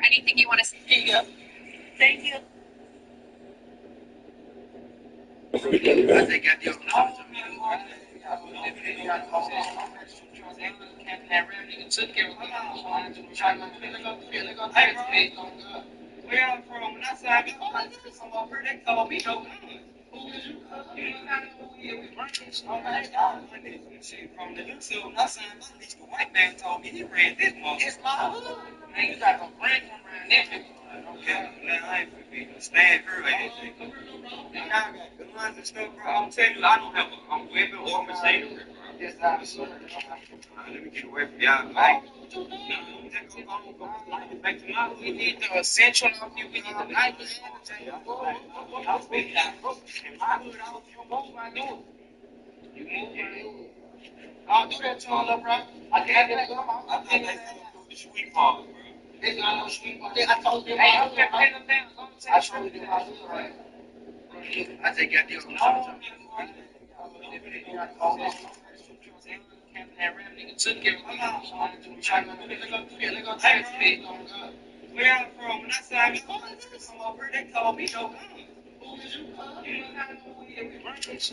anything you want to say. Here you go. Thank you. I think I do. Where I'm from, when I say I get some over, they call me no guns. Who is you? You know kind of who we run this. See, from the looks of when I signed my lease, the white man told me he ran this mother. It's my hood. Man, you got no brand from around there. Okay, now I ain't finna be stand her or anything. Y'all got guns and stuff, bro. I'm telling you, I don't have a weapon or machinery, bro. Yes, let me get away from y'all. Like, back to my hood. We need the essential of you. We need the knife and the chain. I'll spend that. In my hood, I don't move, I do it. You move, I do it. I'll do that to him, little bro. I can't get it. I think they do the sweet part, bro. It's not no sweet part. I told you, hey, I'm going to pin them down. I told you, I do it right. I think I do. Where I'm from, when I say I get some over, they call me no guns. Who is you? You know kind of who we run this.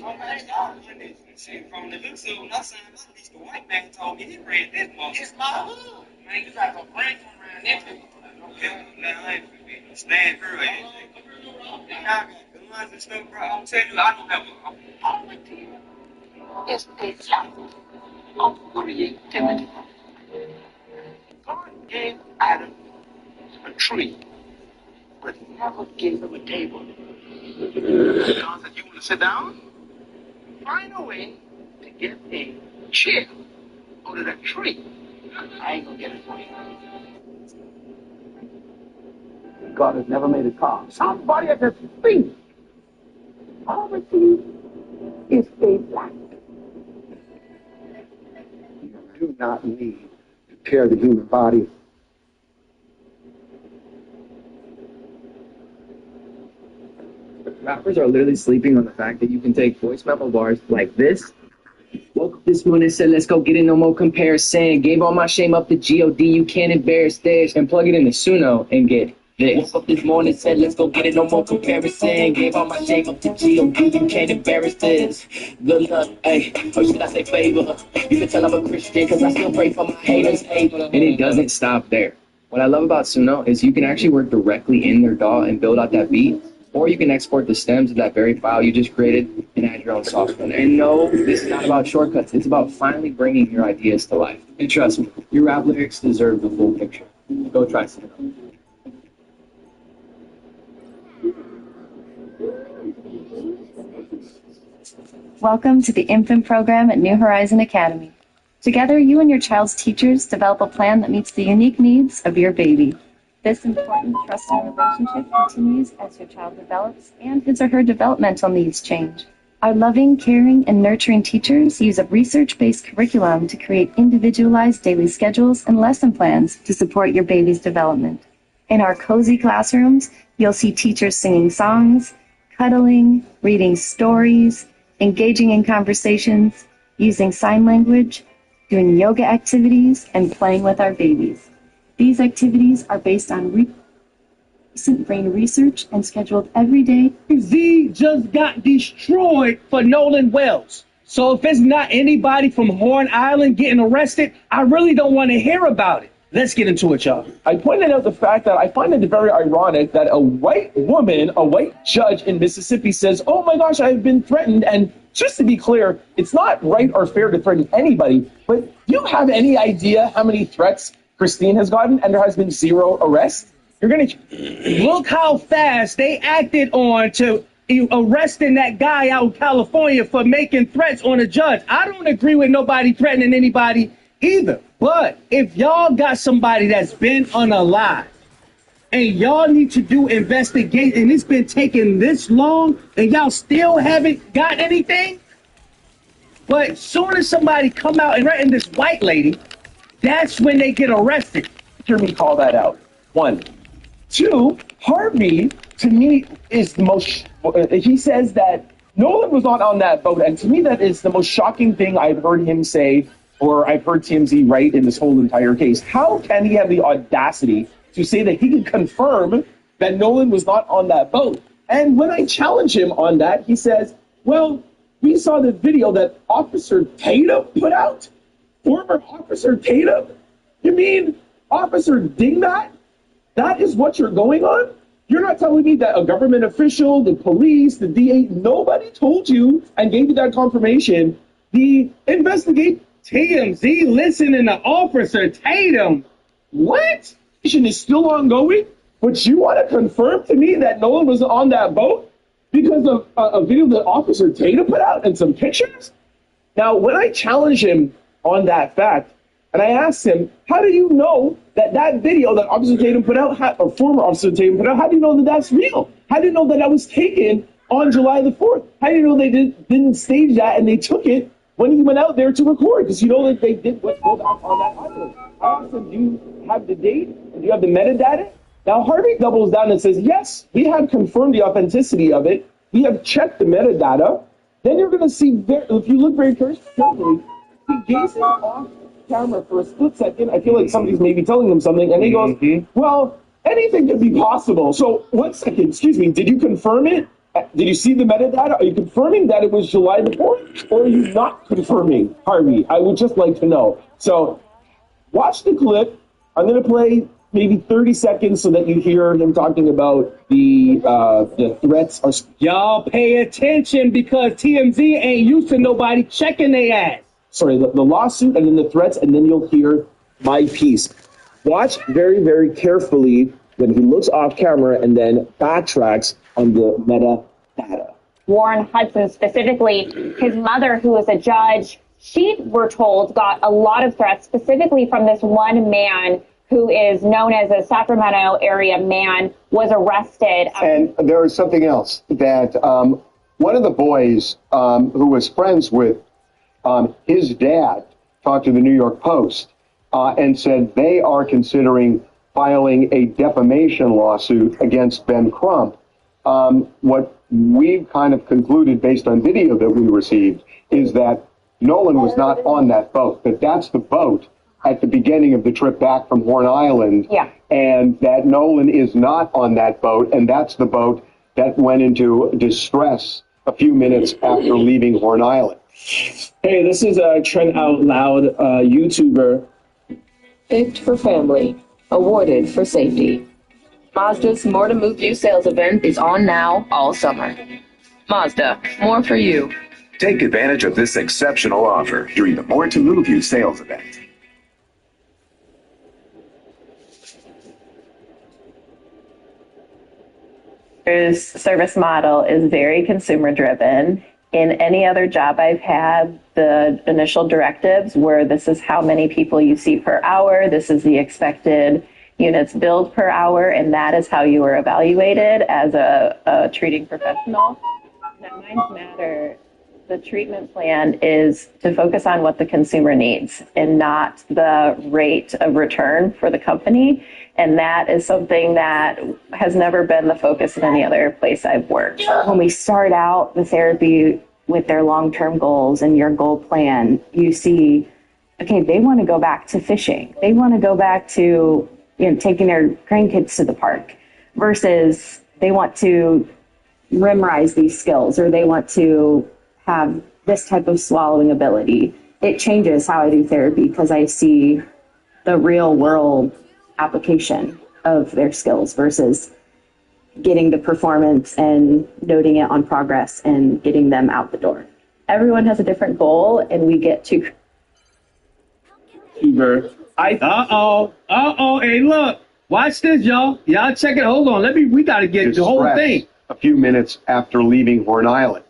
See, from the looks of when I signed my lease, the white man told me he ran this mother. It's my hood. Man, you got no brand from around there. Okay, now I ain't finna be stand her or anything. Y'all got guns and stuff, bro. I'm telling you, I don't have a It's a life of creativity. God gave Adam a tree, but he never gave him a table. God said, you want to sit down? Find a way to get a chair out of that tree. I ain't going to get it for you. God has never made a car. Somebody has to think. Poverty is a lack. You do not need to tear the human body. Rappers are literally sleeping on the fact that you can take voice memo bars like this. Woke up this morning, said, let's go get it, no more comparison. Gave all my shame up to G.O.D., you can't embarrass this. And plug it into Suno and get this. Woke up this morning, said, let's go get it, no more comparison. Gave all my shame up to G.O.D., you can't embarrass this. Good luck, hey, or should I say favor? You can tell I'm a Christian, because I still pray for my haters, hey. And it doesn't stop there. What I love about Suno is you can actually work directly in their DAW and build out that beat. Or you can export the stems of that very file you just created and add your own software. And no, this is not about shortcuts. It's about finally bringing your ideas to life. And trust me, your rap lyrics deserve the full picture. Go try Suno. Welcome to the Infant Program at New Horizon Academy. Together, you and your child's teachers develop a plan that meets the unique needs of your baby. This important, trusting relationship continues as your child develops and his or her developmental needs change. Our loving, caring, and nurturing teachers use a research-based curriculum to create individualized daily schedules and lesson plans to support your baby's development. In our cozy classrooms, you'll see teachers singing songs, cuddling, reading stories, engaging in conversations, using sign language, doing yoga activities, and playing with our babies. These activities are based on recent brain research and scheduled every day. Z just got destroyed for Nolan Wells. So if it's not anybody from Horn Island getting arrested, I really don't want to hear about it. Let's get into it, y'all. I pointed out the fact that I find it very ironic that a white woman, a white judge in Mississippi says, oh my gosh, I've been threatened. And just to be clear, it's not right or fair to threaten anybody, but do you have any idea how many threats Christine has gotten and there has been 0 arrests? You're going to look how fast they acted on to arresting that guy out in California for making threats on a judge. I don't agree with nobody threatening anybody either. But if y'all got somebody that's been unalive and y'all need to do investigate and it's been taking this long and y'all still haven't got anything, but as soon as somebody come out and threaten this white lady, that's when they get arrested. Hear me call that out. 1. 2, Harvey, to me, is the most, he says that Nolan was not on that boat, and to me that is the most shocking thing I've heard him say, or I've heard TMZ write in this whole entire case. How can he have the audacity to say that he could confirm that Nolan was not on that boat. And when I challenge him on that, he says, well, we saw the video that Officer Tatum put out. Former Officer Tatum? You mean Officer Dingbat? That is what you're going on? You're not telling me that a government official, the police, the DA, nobody told you and gave you that confirmation. The investigate TMZ listening to Officer Tatum. what? Is still ongoing, but you want to confirm to me that Nolan was on that boat because of a video that Officer Tatum put out and some pictures? Now, when I challenge him on that fact, and I asked him, how do you know that that video that Officer Tatum put out, or former Officer Tatum put out, how do you know that that's real? How do you know that that was taken on July the 4th? How do you know they didn't stage that and they took it when he went out there to record? Because you know that they did what's go back on that island. I asked him, do you have the date? And do you have the metadata? Now, Harvey doubles down and says, yes, we have confirmed the authenticity of it. We have checked the metadata. Then you're going to see, if you look very carefully, he gazes off camera for a split second. I feel like somebody's maybe telling them something, and he goes, well, anything could be possible. So 1 second, excuse me, did you confirm it? Did you see the metadata? Are you confirming that it was July the 4th, or are you not confirming, Harvey? I would just like to know. So watch the clip. I'm going to play maybe 30 seconds so that you hear him talking about the threats. Y'all pay attention because TMZ ain't used to nobody checking their ass. Sorry, the lawsuit and then the threats, and then you'll hear my piece. Watch very, very carefully when he looks off camera and then backtracks on the metadata. Warren Hudson, specifically his mother, who is a judge, she, we're told, got a lot of threats, specifically from this one man who is known as a Sacramento area man, was arrested. And there is something else that one of the boys who was friends with his dad talked to the New York Post and said they are considering filing a defamation lawsuit against Ben Crump. What we've kind of concluded based on video that we received is that Nolan was not on that boat, that that's the boat at the beginning of the trip back from Horn Island, and that Nolan is not on that boat, and that's the boat that went into distress a few minutes after leaving Horn Island. Hey, this is Trent Out Loud, YouTuber. Picked for family, awarded for safety. Mazda's More to Move You sales event is on now all summer. Mazda, more for you. Take advantage of this exceptional offer during the More to Move You sales event. Service model is very consumer driven. In any other job I've had, the initial directives were this is how many people you see per hour, this is the expected units billed per hour, and that is how you were evaluated as a treating professional. Now, minds matter. The treatment plan is to focus on what the consumer needs and not the rate of return for the company. And that is something that has never been the focus in any other place I've worked. When we start out the therapy with their long-term goals and your goal plan, you see, okay, they want to go back to fishing. They want to go back to taking their grandkids to the park versus they want to memorize these skills or they want to have this type of swallowing ability. It changes how I do therapy because I see the real world application of their skills versus getting the performance and noting it on progress and getting them out the door. Everyone has a different goal and we get to... Hey, look, watch this, y'all. Y'all check it. Hold on. We got to get the whole thing. A few minutes after leaving Horn Island.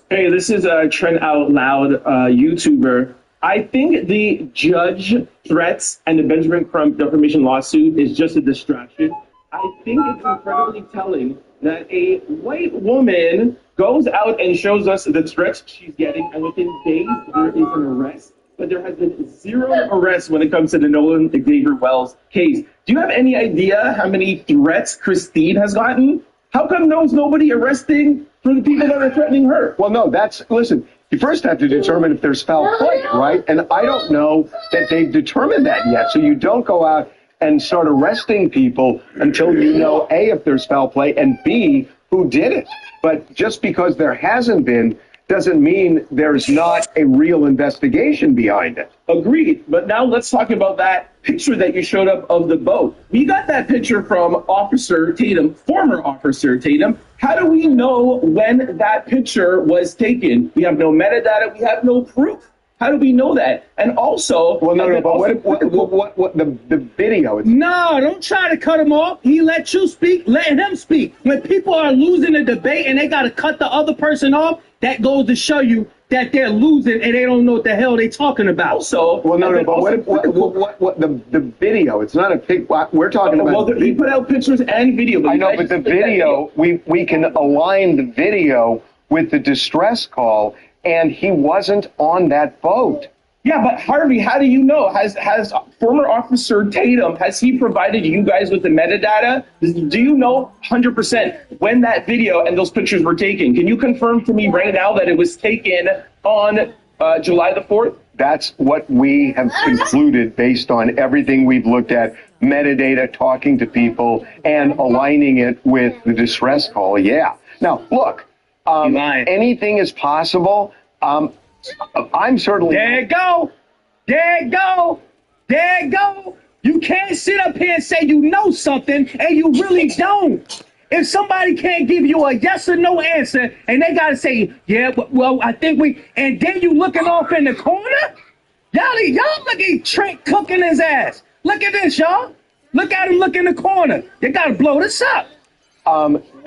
Hey, this is Trent Out Loud, YouTuber. I think the judge threats and the Benjamin Crump defamation lawsuit is just a distraction. I think it's incredibly telling that a white woman goes out and shows us the threats she's getting, and within days there is an arrest. But there has been zero arrests when it comes to the Nolan Xavier Wells case. Do you have any idea how many threats Christine has gotten? How come there's nobody arresting for the people that are threatening her? Well, no, listen, you first have to determine if there's foul play, right? And I don't know that they've determined that yet. So you don't go out and start arresting people until you know, A, if there's foul play, and B, who did it. But just because there hasn't been doesn't mean there's not a real investigation behind it. Agreed. But now let's talk about that picture that you showed up of the boat. We got that picture from Officer Tatum, former Officer Tatum. How do we know when that picture was taken? We have no metadata. We have no proof. How do we know that? And also, well, no, but what the video? No, don't try to cut him off. He let you speak. Let him speak. When people are losing a debate and they got to cut the other person off, that goes to show you that they're losing and they don't know what the hell they're talking about. So, well, no, but what the video? It's not a pic. We're talking about. Well, he put out pictures and video. I know, but the video, we can align the video with the distress call, and he wasn't on that boat. Yeah, but Harvey, how do you know? Has former Officer Tatum, has he provided you guys with the metadata? Do you know 100% when that video and those pictures were taken? Can you confirm to me right now that it was taken on July the 4th? That's what we have concluded based on everything we've looked at, metadata, talking to people, and aligning it with the distress call. Yeah. Now, look, anything is possible. I'm certainly. There it go. There it go. There it go. You can't sit up here and say you know something and you really don't. If somebody can't give you a yes or no answer and they got to say, yeah, well, I think we, and then you looking off in the corner, y'all look at Trent cooking his ass. Look at this, y'all. Look at him look in the corner. They got to blow this up.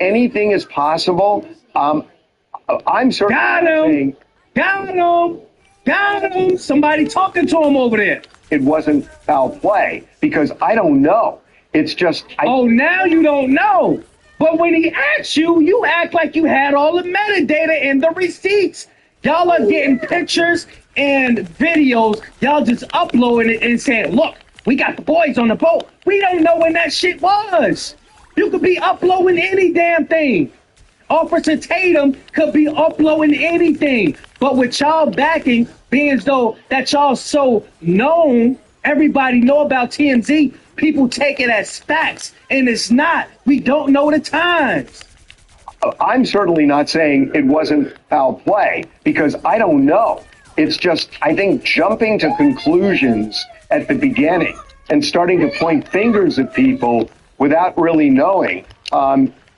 Anything is possible. I'm certainly Got him. Somebody talking to him over there. It wasn't foul play because I don't know. It's just. Now you don't know. But when he asks you, you act like you had all the metadata and the receipts. Y'all are getting pictures and videos. Y'all just uploading it and saying, look, we got the boys on the boat. We don't know when that shit was. You could be uploading any damn thing. Officer Tatum could be uploading anything, but with y'all backing, being as though that y'all so known, everybody know about TMZ, people take it as facts, and it's not. We don't know the times. I'm certainly not saying it wasn't foul play, because I don't know. It's just, I think, jumping to conclusions at the beginning and starting to point fingers at people without really knowing.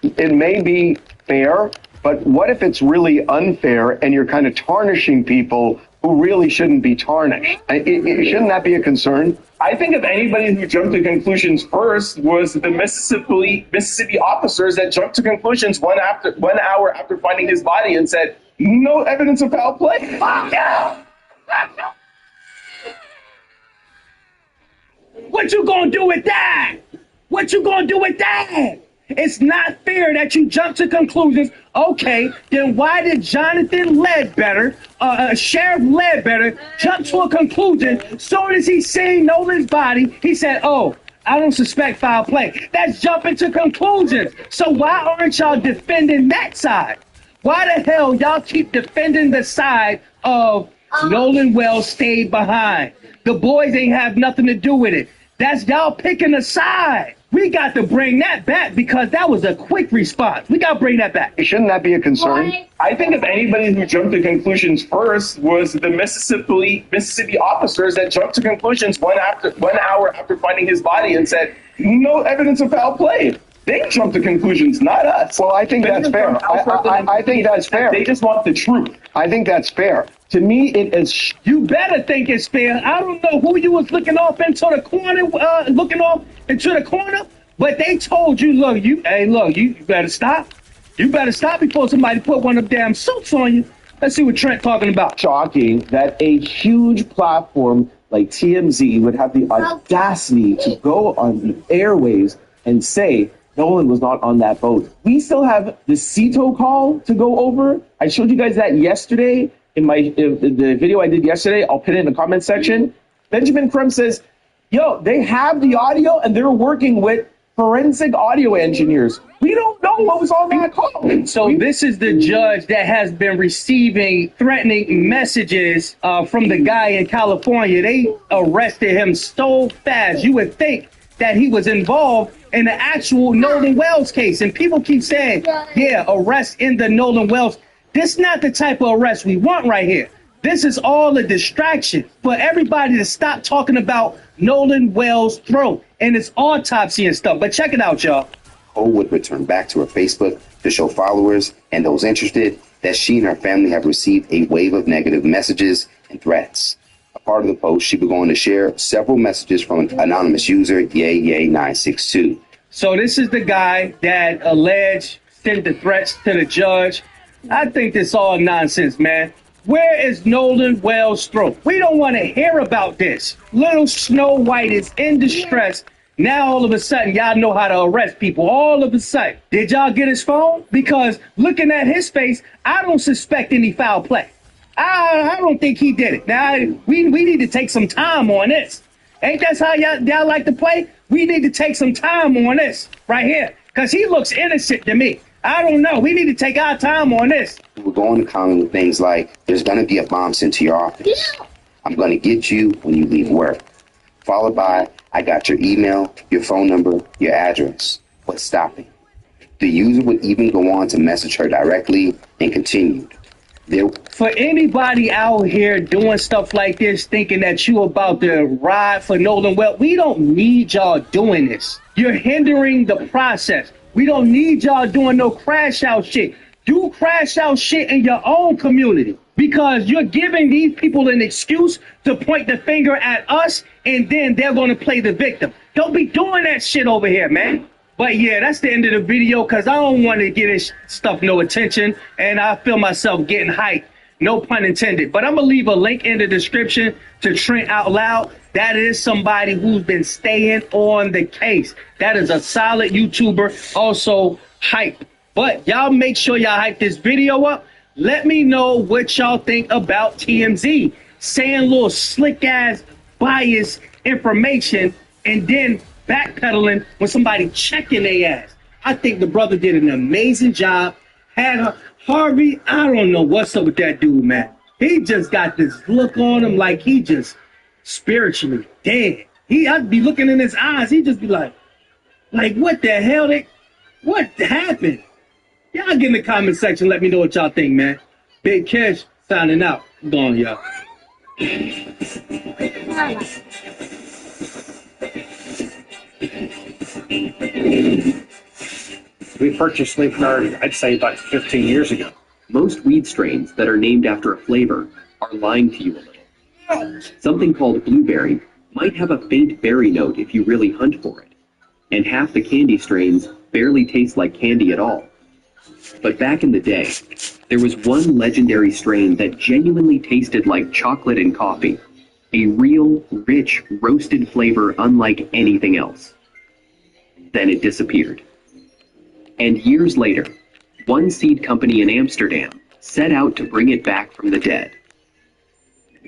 It may be fair, but what if it's really unfair and you're kind of tarnishing people who really shouldn't be tarnished? Shouldn't that be a concern? I think if anybody who jumped to conclusions first was the Mississippi officers that jumped to conclusions 1 hour after finding his body and said, no evidence of foul play. Fuck yeah! What you gonna do with that? What you gonna do with that? It's not fair that you jump to conclusions. Okay, then why did Jonathan Ledbetter, Sheriff Ledbetter, jump to a conclusion? Soon as he seen Nolan's body, he said, oh, I don't suspect foul play. That's jumping to conclusions. So why aren't y'all defending that side? Why the hell y'all keep defending the side of Nolan Wells stayed behind? The boys ain't have nothing to do with it. That's y'all picking a side. We got to bring that back because that was a quick response. We got to bring that back. Shouldn't that be a concern? I think if anybody who jumped to conclusions first was the Mississippi officers that jumped to conclusions 1 hour after finding his body and said, no evidence of foul play. They jumped to conclusions, not us. Well, I think that's fair. I think that's fair. They just want the truth. I think that's fair. To me, it is. You better think it's fair. I don't know who you was looking off into the corner, but they told you, look, you better stop. You better stop before somebody put one of them damn suits on you. Let's see what Trent talking about. Shocking that a huge platform like TMZ would have the audacity to go on the airwaves and say Nolan was not on that boat. We still have the CETO call to go over. I showed you guys that yesterday in the video I did yesterday. I'll put it in the comment section. Benjamin Crumb says, yo, they have the audio and they're working with forensic audio engineers. We don't know what was on that call. So this is the judge that has been receiving threatening messages from the guy in California. They arrested him so fast. You would think that he was involved in the actual Nolan Wells case. And people keep saying, yeah, arrest in the Nolan Wells. This is not the type of arrest we want right here. This is all a distraction for everybody to stop talking about Nolan Wells' throat and its autopsy and stuff. But check it out, y'all. Nicole would return back to her Facebook to show followers and those interested that she and her family have received a wave of negative messages and threats. A part of the post, she would go on to share several messages from an anonymous user, Yay962. So this is the guy that alleged sent the threats to the judge. I think this all nonsense, man. Where is Nolan Wells' throat? We don't want to hear about this. Little Snow White is in distress. Now all of a sudden, y'all know how to arrest people. All of a sudden. Did y'all get his phone? Because looking at his face, I don't suspect any foul play. I don't think he did it. Now, we need to take some time on this. Ain't that how y'all like to play? We need to take some time on this right here. Because he looks innocent to me. I don't know. We need to take our time on this. We're going to comment with things like, there's going to be a bomb sent to your office. I'm going to get you when you leave work. Followed by, I got your email, your phone number, your address. What's stopping? The user would even go on to message her directly and continued. For anybody out here doing stuff like this, thinking that you about to ride for Nolan Wells, we don't need y'all doing this. You're hindering the process. We don't need y'all doing no crash out shit. Do crash out shit in your own community because you're giving these people an excuse to point the finger at us and then they're going to play the victim. Don't be doing that shit over here, man. But yeah, that's the end of the video because I don't want to get this stuff no attention and I feel myself getting hyped. No pun intended. But I'm going to leave a link in the description to Trent Out Loud. That is somebody who's been staying on the case. That is a solid YouTuber, also hype. But y'all make sure y'all hype this video up. Let me know what y'all think about TMZ saying little slick ass biased information and then backpedaling when somebody checking their ass. I think the brother did an amazing job. Had her, Harvey, I don't know what's up with that dude, man. He just got this look on him like he just spiritually dead. I'd be looking in his eyes. He'd just be like what the hell? What happened? Y'all get in the comment section. Let me know what y'all think, man. Big Cash signing out. Go on, y'all. We purchased Sleep Guard, I'd say about 15 years ago. Most weed strains that are named after a flavor are lying to you a little. Something called blueberry might have a faint berry note if you really hunt for it. And half the candy strains barely taste like candy at all. But back in the day, there was one legendary strain that genuinely tasted like chocolate and coffee. A real, rich, roasted flavor unlike anything else. Then it disappeared. And years later, one seed company in Amsterdam set out to bring it back from the dead.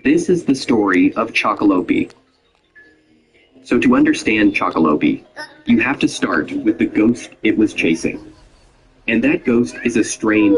This is the story of Chocolopi. So to understand Chocolopi, you have to start with the ghost it was chasing. And that ghost is a strain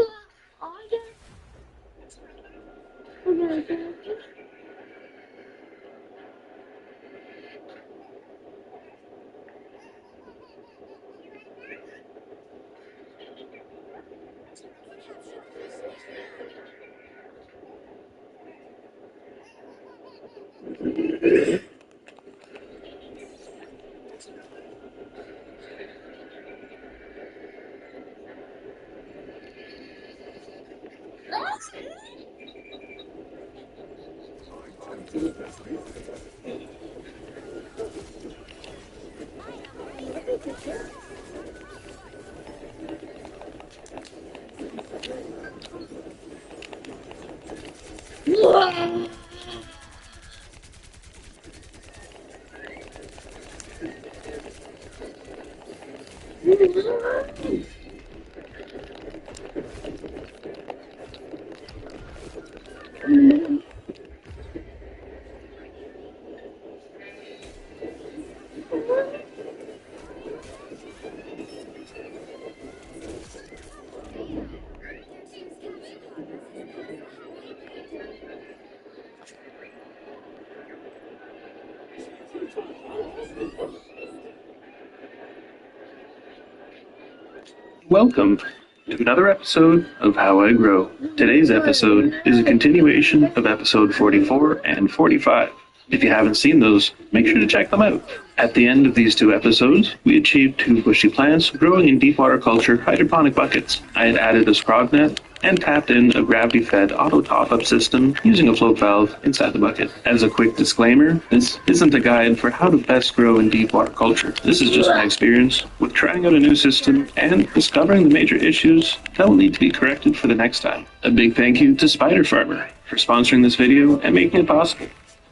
Welcome to another episode of How I Grow. Today's episode is a continuation of episode 44 and 45. If you haven't seen those, make sure to check them out. At the end of these two episodes, we achieved 2 bushy plants growing in deep water culture hydroponic buckets. I had added a scrog net and tapped in a gravity-fed auto top-up system using a float valve inside the bucket. As a quick disclaimer, this isn't a guide for how to best grow in deep water culture. This is just my experience with trying out a new system and discovering the major issues that will need to be corrected for the next time. A big thank you to Spider Farmer for sponsoring this video and making it possible.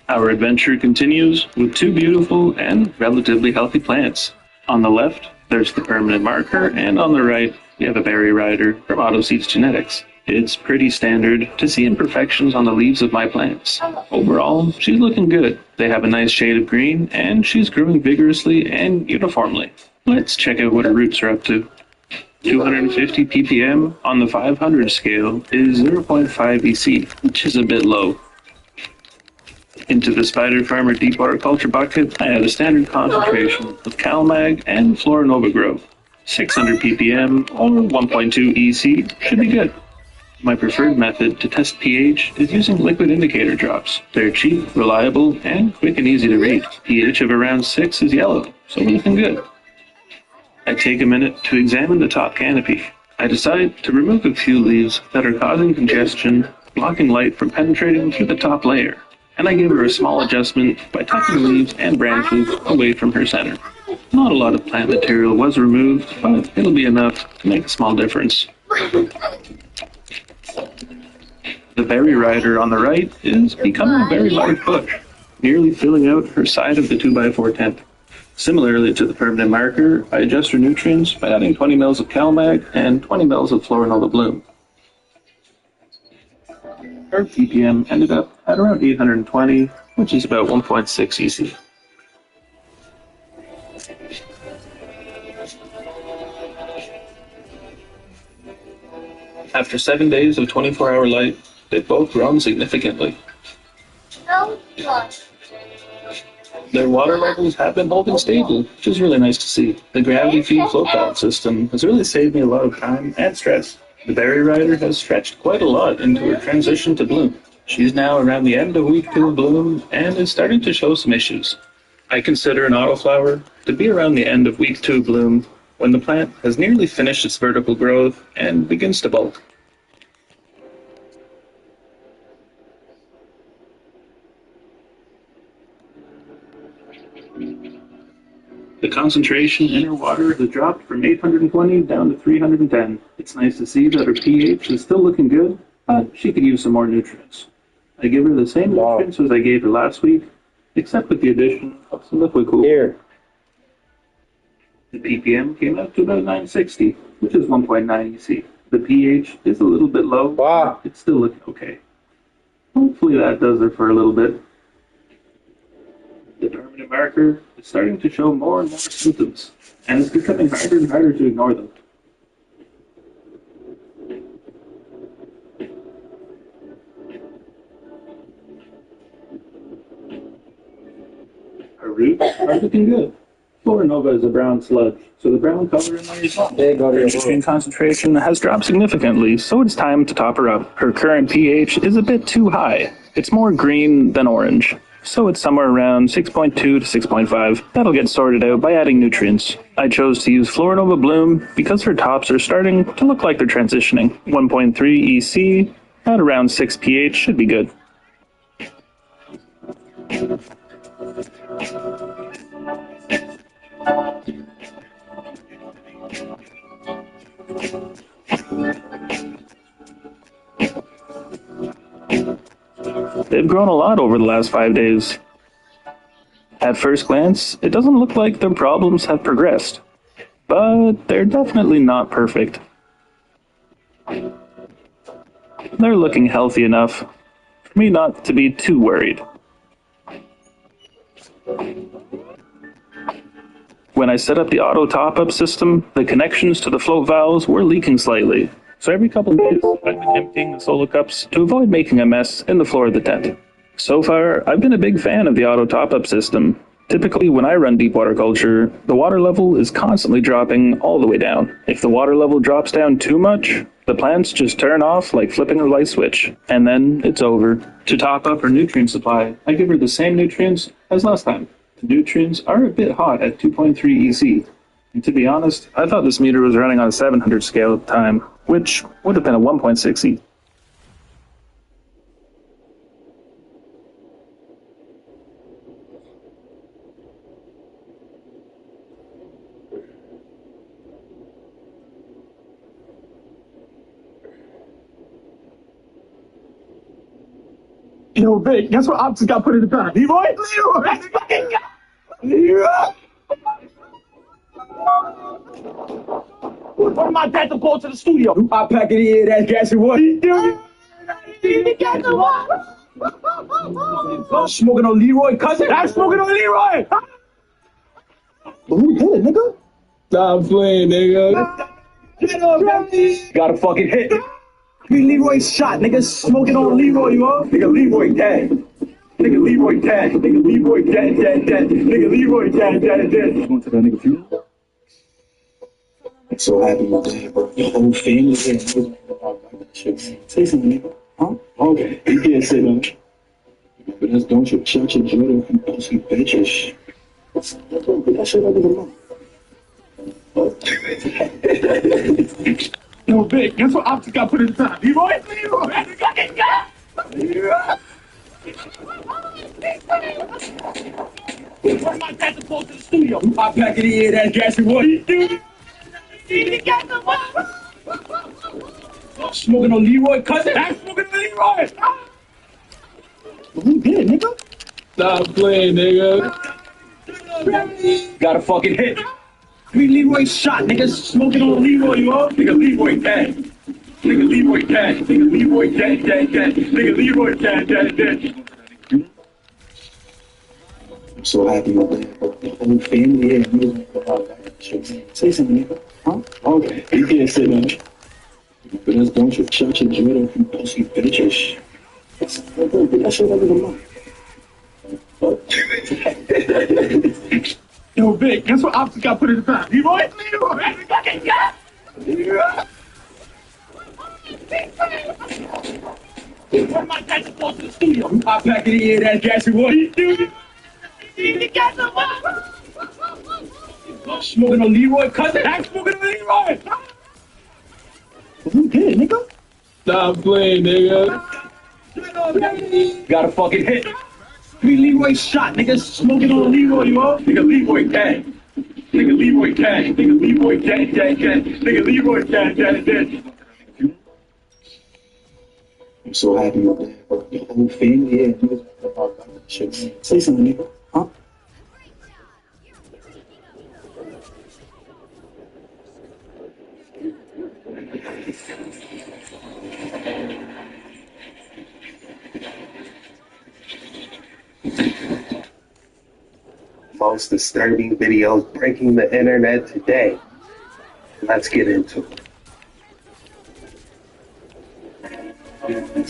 Our adventure continues with 2 beautiful and relatively healthy plants. On the left, there's the permanent marker, and on the right, we have a berry rider from Auto Seeds Genetics. It's pretty standard to see imperfections on the leaves of my plants. Overall, she's looking good. They have a nice shade of green, and she's growing vigorously and uniformly. Let's check out what her roots are up to. 250 ppm on the 500 scale is 0.5 EC, which is a bit low. Into the Spider Farmer Deep Water Culture bucket, I add a standard concentration of CalMag and Florinova Grow. 600 ppm or 1.2 EC should be good. My preferred method to test pH is using liquid indicator drops. They're cheap, reliable, and quick and easy to read. pH of around 6 is yellow, so we're looking good. I take a minute to examine the top canopy. I decide to remove a few leaves that are causing congestion, blocking light from penetrating through the top layer. And I give her a small adjustment by tucking leaves and branches away from her center. Not a lot of plant material was removed, but it'll be enough to make a small difference. The berry rider on the right is becoming a very large bush, nearly filling out her side of the 2x4 tent. Similarly to the permanent marker, I adjust her nutrients by adding 20 ml of CalMag and 20 ml of Florinova Bloom. Her ppm ended up at around 820, which is about 1.6 EC. After 7 days of 24-hour light, they've both grown significantly. Their water levels have been holding stable, which is really nice to see. The gravity feed float valve system has really saved me a lot of time and stress. The berry rider has stretched quite a lot into her transition to bloom. She's now around the end of week 2 of bloom and is starting to show some issues. I consider an autoflower to be around the end of week 2 bloom when the plant has nearly finished its vertical growth and begins to bulk. The concentration in her water has dropped from 820 down to 310. It's nice to see that her pH is still looking good, but she could use some more nutrients. I give her the same nutrients as I gave her last week, except with the addition of some liquid cool. Here. The ppm came out to about 960, which is 1.9 EC. The pH is a little bit low, but it's still looking okay. Hopefully that does it for a little bit. The permanent marker is starting to show more and more symptoms, and it's becoming harder and harder to ignore them. Her roots are looking good. Florinova is a brown sludge, so the brown color in there is not. Her nutrient concentration has dropped significantly, so it's time to top her up. Her current pH is a bit too high. It's more green than orange. So it's somewhere around 6.2 to 6.5. That'll get sorted out by adding nutrients. I chose to use Florinova Bloom because her tops are starting to look like they're transitioning. 1.3 EC at around 6 pH should be good. They've grown a lot over the last 5 days. At first glance, it doesn't look like their problems have progressed, but they're definitely not perfect. They're looking healthy enough for me not to be too worried. When I set up the auto top-up system, the connections to the float valves were leaking slightly. So every couple of days, I've been emptying the solo cups to avoid making a mess in the floor of the tent. So far, I've been a big fan of the auto top-up system. Typically, when I run deep water culture, the water level is constantly dropping all the way down. If the water level drops down too much, the plants just turn off like flipping a light switch, and then it's over. To top up her nutrient supply, I give her the same nutrients as last time. The nutrients are a bit hot at 2.3 EC. And to be honest, I thought this meter was running on a 700 scale at the time, which would have been a 1.6 E. Yo, Vic, guess what Optus got put in the pen? Leroy? Leroy! Where my dad to go to the studio? I pack it in, that gas and what? Smoking on Leroy, cousin? I'm smoking on Leroy! But who did it, nigga? Stop playing, nigga. Got a fucking hit. Leroy shot, nigga, smoking on Leroy, you know? Nigga, Leroy dead. Nigga, Leroy dead. Nigga, Leroy dead. Nigga, Leroy dead. Going to that nigga funeral? I'm so happy with that, bro. Your whole family here. Say something, nigga. Huh? Okay, you can't say that. But that's don't you shut your Jordan from pussy bitches. That shit I didn't know. Yo, Vic, guess what Optus got put in the time? Leroy? Where my dad to go to the studio? I pack it in, that gas and what? Smoking on Leroy, cousin? I'm smoking on Leroy! But who did it, nigga? Stop playing, nigga. Got a fucking hit. Leroy shot, nigga, smoking on Leroy, you know? Nigga, Leroy dead. Nigga, Leroy dead. Nigga, Leroy dead. Nigga, Leroy dead. I'm so happy with that, bro. The whole family here. Say something, nigga. Huh? Okay, you can't say that. But that's don't you shut your Jordan from pussy bitches. That shit I didn't know. Yo, Vic, guess what Optus got put in the back? Leroy? Where my dad to go to the studio? I pack it in, that gas and what? Smoking on Leroy, cousin? I'm smoking on Leroy! But who did it, nigga? Stop playing, nigga. Got a fucking hit. Leroy shot, nigga, smoking on Leroy, you know? Nigga, Leroy dead. Nigga, Leroy dead. Nigga, Leroy dead. Nigga, Leroy dead. I'm so happy with that, bro. The whole family here. Nigga. Say something, nigga. Huh? Most disturbing videos breaking the internet today. Let's get into it.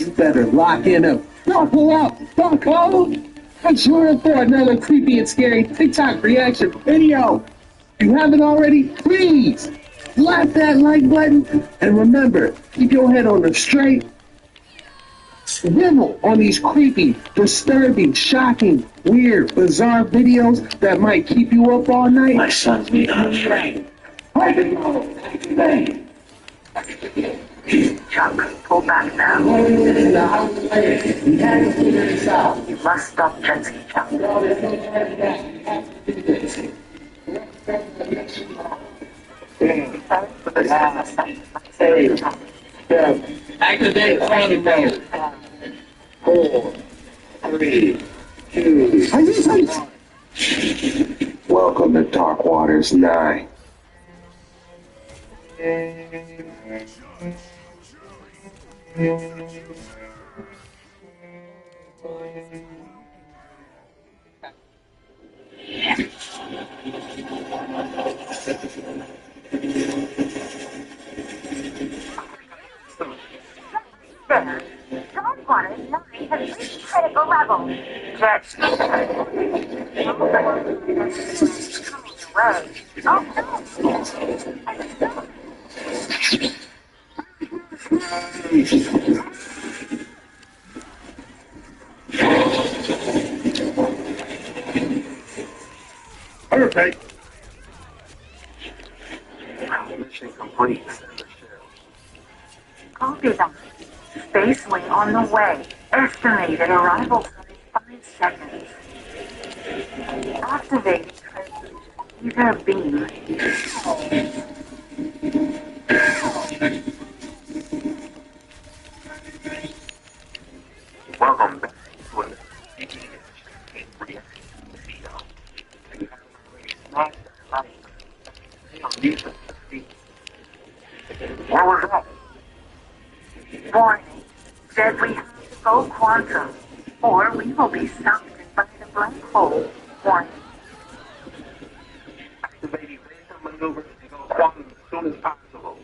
You better lock in them. Don't pull out. Don't call. I'm sure for another creepy and scary TikTok reaction video. If you haven't already, please slap that like button. And remember, keep your head on the straight. Swivel on these creepy, disturbing, shocking, weird, bizarre videos that might keep you up all night. My son's being untrained. Chuck, pull back now. You must stop jet ski, Chuck. Activate training mode. 4, 3, 2. Welcome to Dark Waters 9. Dark Waters 9 has reached critical level. Jet Perfect. Mission complete. Copy them. Space wing on the way. Estimated arrival time 5 seconds. Activating transmitter beam. Welcome back to another What was that? Warning. Said we have to go quantum, or we will be sucked by the black hole. Warning. Activating random maneuver and go quantum as soon as possible.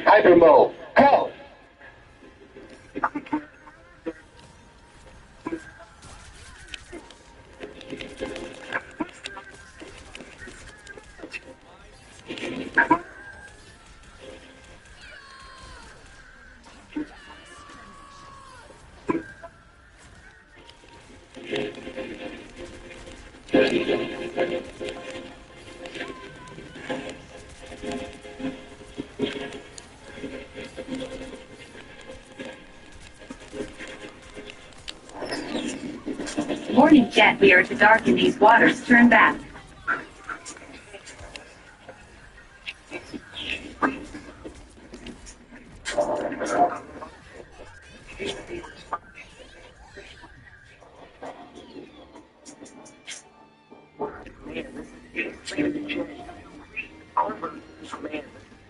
Hyper mode. Go. Warning, Jet, we are to darken these waters. Turn back.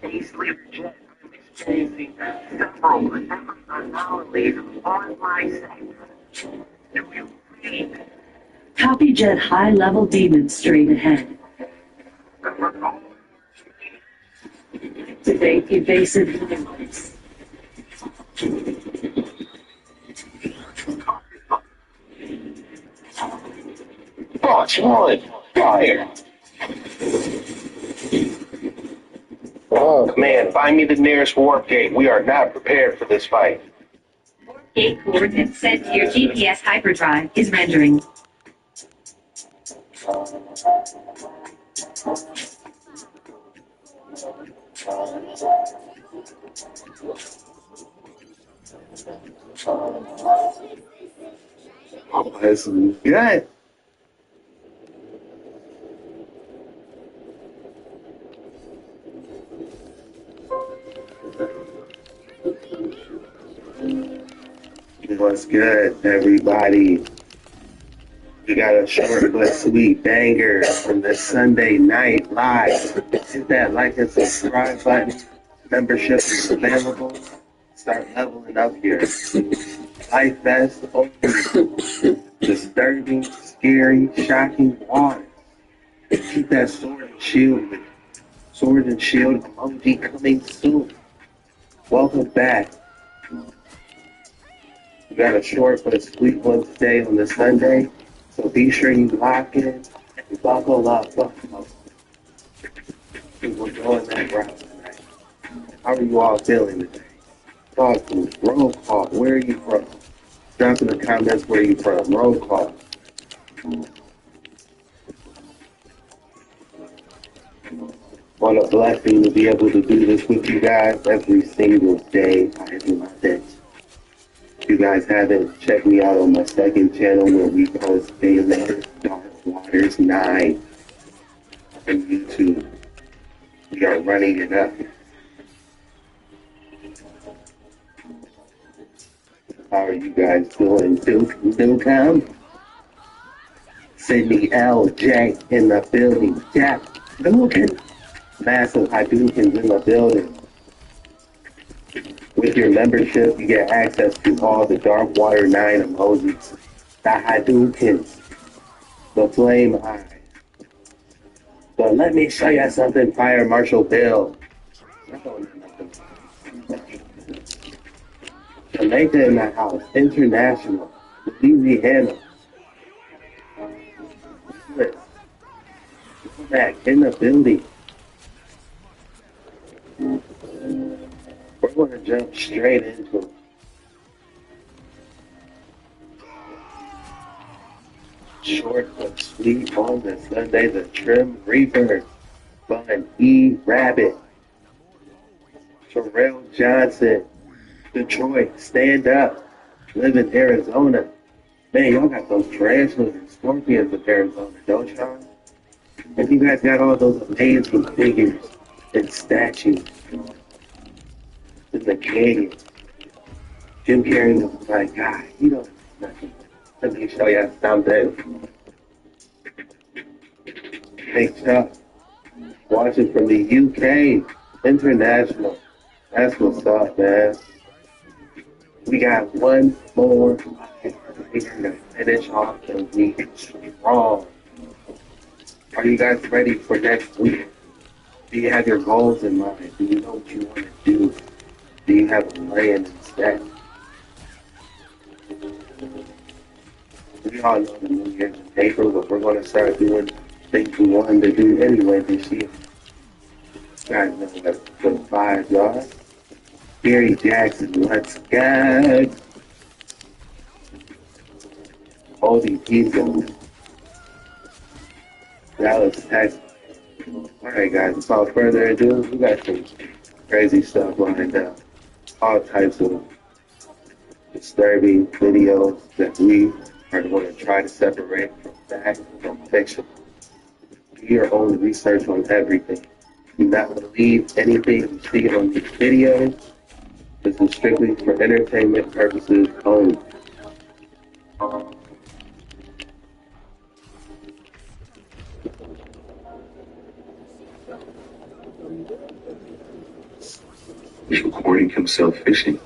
Ace Leader Jet, I'm experiencing several anomalies on my segment. Do you read? Copy Jet high-level demons straight ahead. Activate evasive highlights. Box 1, fire! Command, find me the nearest warp gate. We are not prepared for this fight. Gate coordinates sent to your GPS hyperdrive is rendering. Oh, that's good. What's good, everybody? We got a short but sweet banger from the Sunday Night Live. Hit that like and subscribe button. Membership is available. Start leveling up your life vest over disturbing, scary, shocking water. Keep that sword and shield with sword and shield emoji coming soon. Welcome back. We got a short but a sweet one today on the Sunday, so be sure you lock in and buckle up. We're going that route tonight. How are you all feeling today? Talk to me. Roll call. Where are you from? Drop in the comments where you from. Roll call. Want a blessing to be able to do this with you guys every single day. I do my best. If you guys haven't, check me out on my second channel where we post daily Dark Waters 9 on YouTube. We are running it up. How are you guys doing? Duke, Sydney LJ in the building. Jack Duke. Massive Hadoukens in the building. With your membership, you get access to all the Dark Water 9 emojis. The Hadoukens. The Flame Eye. But let me show you something, Fire Marshal Bill. Jamaica in the house. International. Louisiana. back in the building. We're going to jump straight into it. Short but sweet on the Sunday, the Trim Reaper, Bun E. Rabbit, Terrell Johnson, Detroit, stand up, live in Arizona. Man, y'all got those tarantulas and scorpions in Arizona, don't y'all? And you guys got all those amazing figures and statues in the canyon. Jim Carrey was like, God, you don't know nothing. Let me show you something. Hey, Chuck, watching from the UK, international. That's what's up, man. We got one more to finish off the week strong. Are you guys ready for next week? Do you have your goals in mind? Do you know what you want to do? Do you have a plan instead? We all know the New Year's in April, but we're going to start doing things we wanted to do anyway this year. You guys know what the vibes are. Gary Jackson, let's go. Holy people. Dallas, Texas. Alright guys, without further ado, we got some crazy stuff lined up. All types of disturbing videos that we are going to try to separate from fact from fiction. Do your own research on everything. Do not believe anything you see on these videos. This is strictly for entertainment purposes only. He's recording himself fishing,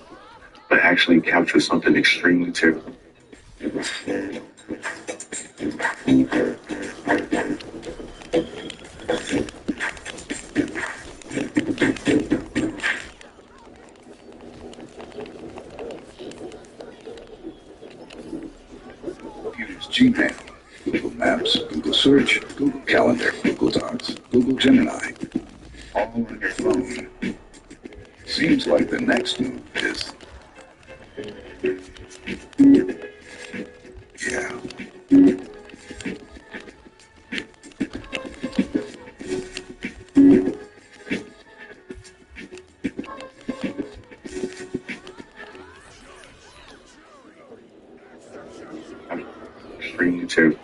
but actually captures something extremely terrible. Use Gmail, Google Maps, Google Search, Google Calendar, Google Docs, Google Gemini, all on your phone. Seems like the next move is... Yeah. Extremely terrible.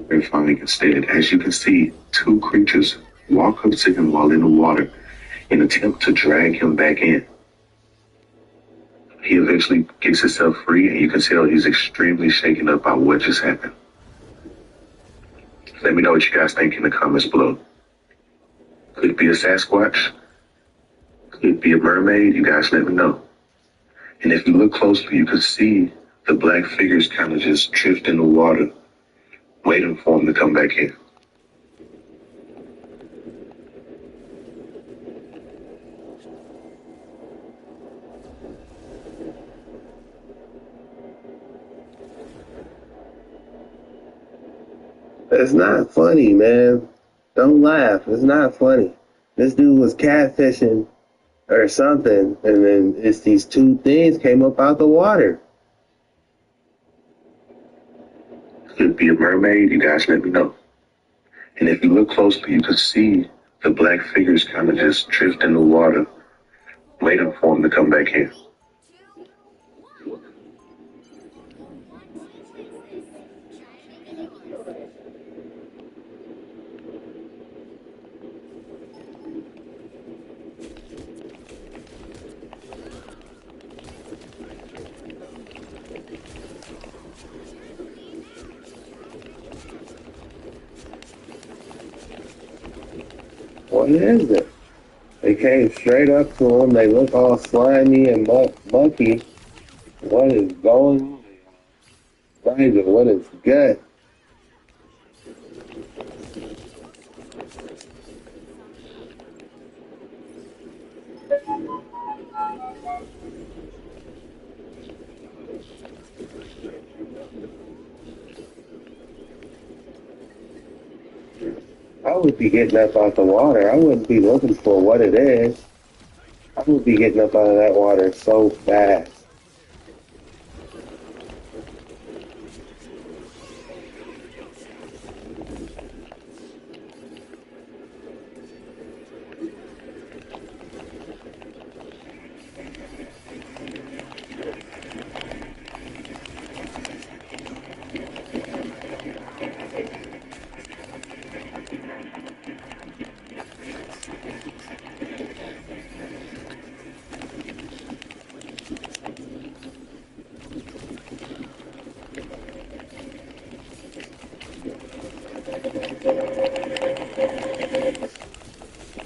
They're finding instead, as you can see, two creatures walk up to him while in the water and attempt to drag him back in. He eventually gets himself free, and you can tell he's extremely shaken up by what just happened. Let me know what you guys think in the comments below. Could it be a Sasquatch? Could it be a mermaid? You guys let me know. And if you look closely, you can see the black figures kind of just drift in the water, waiting for him to come back in. It's not funny, man. Don't laugh. It's not funny. This dude was catfishing or something, and then it's these two things came up out the water. Could it be a mermaid? You guys let me know. And if you look closely, you can see the black figures kind of just drift in the water, waiting for him to come back in. What is it? They came straight up to him. They look all slimy and mucky. What is going on? What is good? I would be getting up out the water. I wouldn't be looking for what it is. I would be getting up out of that water so fast.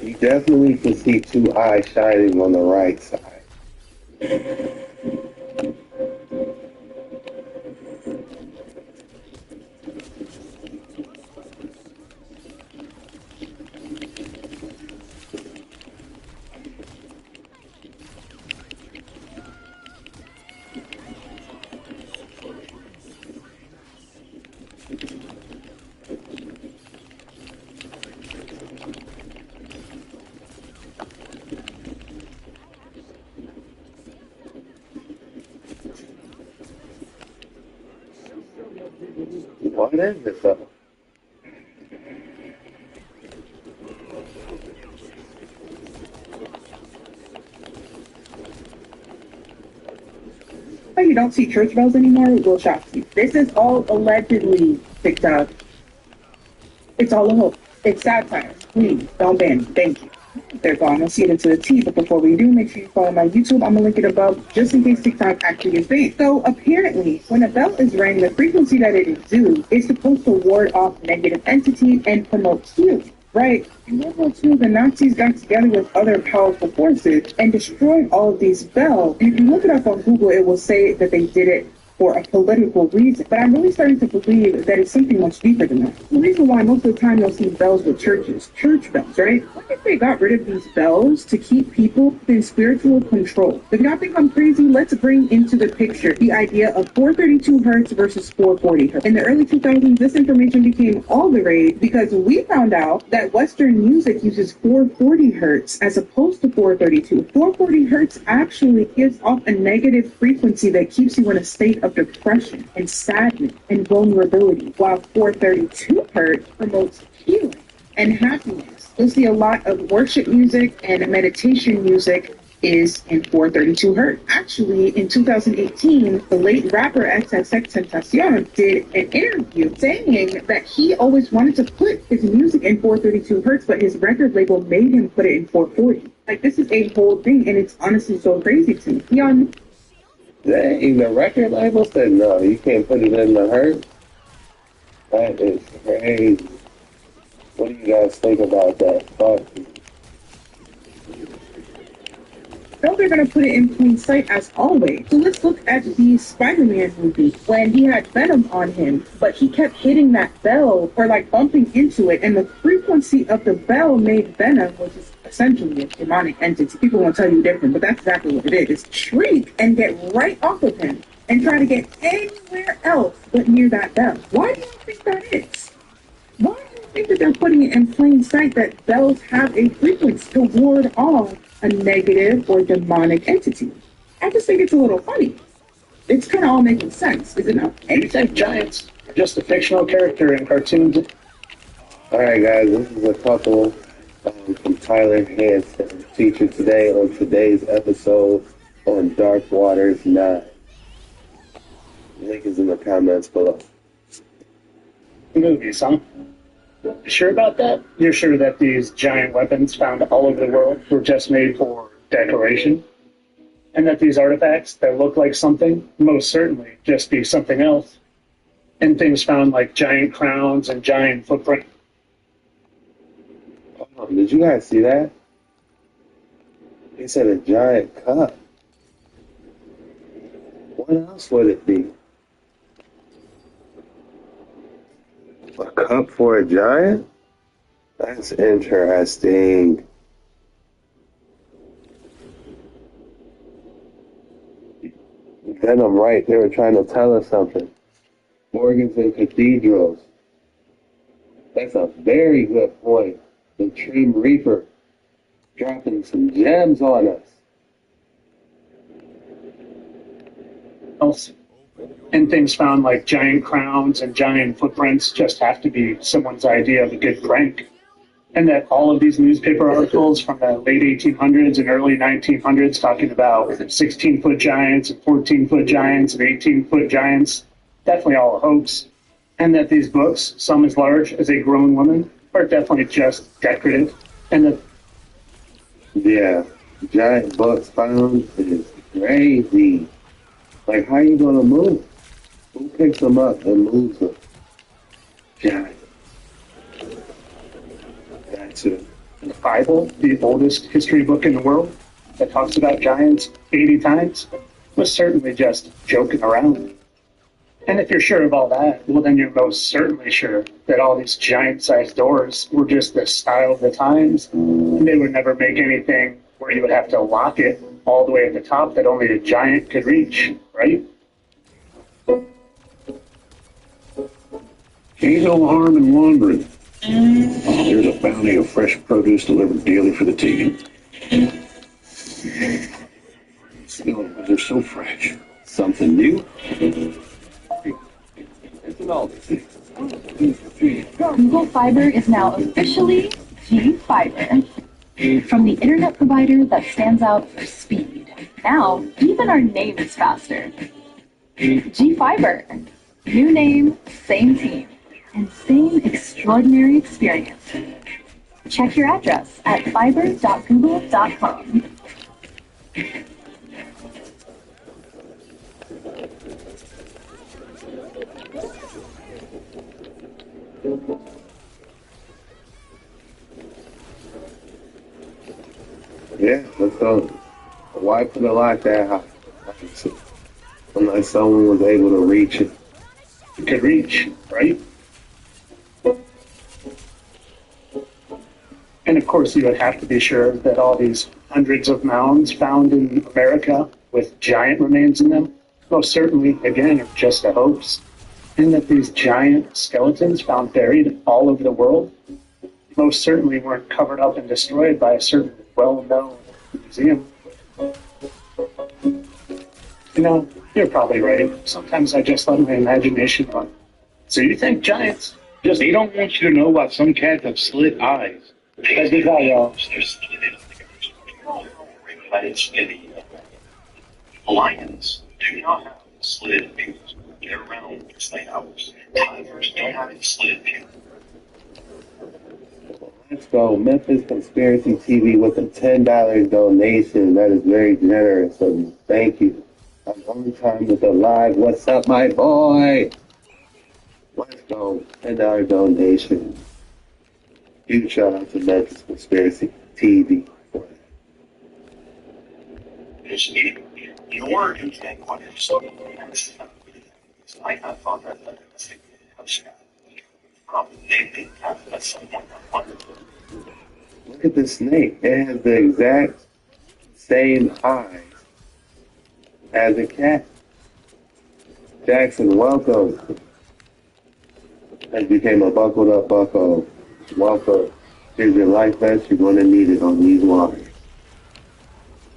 You definitely can see two eyes shining on the right side. What is this? Why you don't see church bells anymore will shock you. This is all allegedly TikTok. It's all a hoax. It's satire. Please don't ban me. Thank you. They're gone. We'll see it into the T. But before we do, make sure you follow my YouTube. I'm gonna link it above just in case TikTok actually gets banned. So apparently, when a bell is rang, the frequency that it exudes is supposed to ward off negative entities and promote healing. Right? In World War II, the Nazis got together with other powerful forces and destroyed all of these bells. And if you look it up on Google, it will say that they did it for a political reason. But I'm really starting to believe that it's something much deeper than that. The reason why most of the time you'll see bells with churches, church bells, right? What if they got rid of these bells to keep people in spiritual control? If y'all think I'm crazy, let's bring into the picture the idea of 432 hertz versus 440 hertz. In the early 2000s, this information became all the rage because we found out that Western music uses 440 hertz as opposed to 432. 440 hertz actually gives off a negative frequency that keeps you in a state of depression and sadness and vulnerability, while 432 hertz promotes healing and happiness. You'll see a lot of worship music and meditation music is in 432 hertz. Actually, in 2018, the late rapper XXXTentacion did an interview saying that he always wanted to put his music in 432 hertz, but his record label made him put it in 440. Like, this is a whole thing, and it's honestly so crazy to me. Young. Dang, the record label said no, you can't put it in the hurt. That is crazy. What do you guys think about that? Fuck. No, they're going to put it in plain sight as always. So let's look at the Spider-Man movie when he had Venom on him, but he kept hitting that bell or like bumping into it, and the frequency of the bell made Venom, which is essentially a demonic entity. People won't tell you different, but that's exactly what it is. Shriek and get right off of him and try to get anywhere else but near that bell. Why do you think that is? Why do you think that they're putting it in plain sight that bells have a frequency to ward off a negative or demonic entity? I just think it's a little funny. It's kind of all making sense, is it not? And you think giants are just a fictional character in cartoons? All right, guys, this is a couple from Tyler Hansen, featured today on today's episode on Dark Waters 9. Link is in the comments below. Movies, huh? You sure about that? You're sure that these giant weapons found all over the world were just made for decoration? And that these artifacts that look like something most certainly just be something else? And things found like giant crowns and giant footprints. Oh, did you guys see that? He said a giant cup. What else would it be? A cup for a giant? That's interesting. Then I'm right, they were trying to tell us something. Organs and cathedrals. That's a very good point. The Dream Reaper dropping some gems on us. Else. And things found like giant crowns and giant footprints just have to be someone's idea of a good prank. And that all of these newspaper articles from the late 1800s and early 1900s talking about 16-foot giants and 14-foot giants and 18-foot giants, definitely all a hoax. And that these books, some as large as a grown woman, are definitely just decorative. And that Yeah, giant books found is crazy. Like, how you gonna move? Who picks them up and moves them? Giant. that's it. The Bible, the oldest history book in the world, that talks about giants 80 times, was certainly just joking around. And if you're sure of all that, well, then you're most certainly sure that all these giant-sized doors were just the style of the times, and they would never make anything where you would have to lock it all the way at the top that only a giant could reach, right? Ain't no harm in wandering. There's a bounty of fresh produce delivered daily for the taking. Still, they're so fresh. Something new? It's an novelty. Google Fiber is now officially G Fiber. From the internet provider that stands out for speed. Now, even our name is faster. G Fiber. New name, same team, and same extraordinary experience. Check your address at fiber.google.com. Yeah, let's go. Why put a lot that high? Unless someone was able to reach it. You could reach, right? And of course, you would have to be sure that all these hundreds of mounds found in America with giant remains in them, most certainly, again, are just a hoax. And that these giant skeletons found buried all over the world most certainly weren't covered up and destroyed by a certain well-known museum. You know, you're probably right. Sometimes I just let my imagination run. So you think giants just... They don't want you to know about some cats have slit eyes. I did that, y'all. Lions do not have slitted pupils. They're round as they hours. Tigers don't have slitted pupils. Let's go. Memphis Conspiracy TV with a $10 donation. That is very generous of you. Thank you. I'm on time with the live. What's up, my boy? Let's go. $10 donation. Huge shout out to Memphis Conspiracy TV. Your intent on yourself. I have thought that they have at some point. Look at the snake. It has the exact same eyes as a cat. Jackson, welcome. That became a buckled up bucko. Welcome. Here's your life vest. You're going to need it on these waters.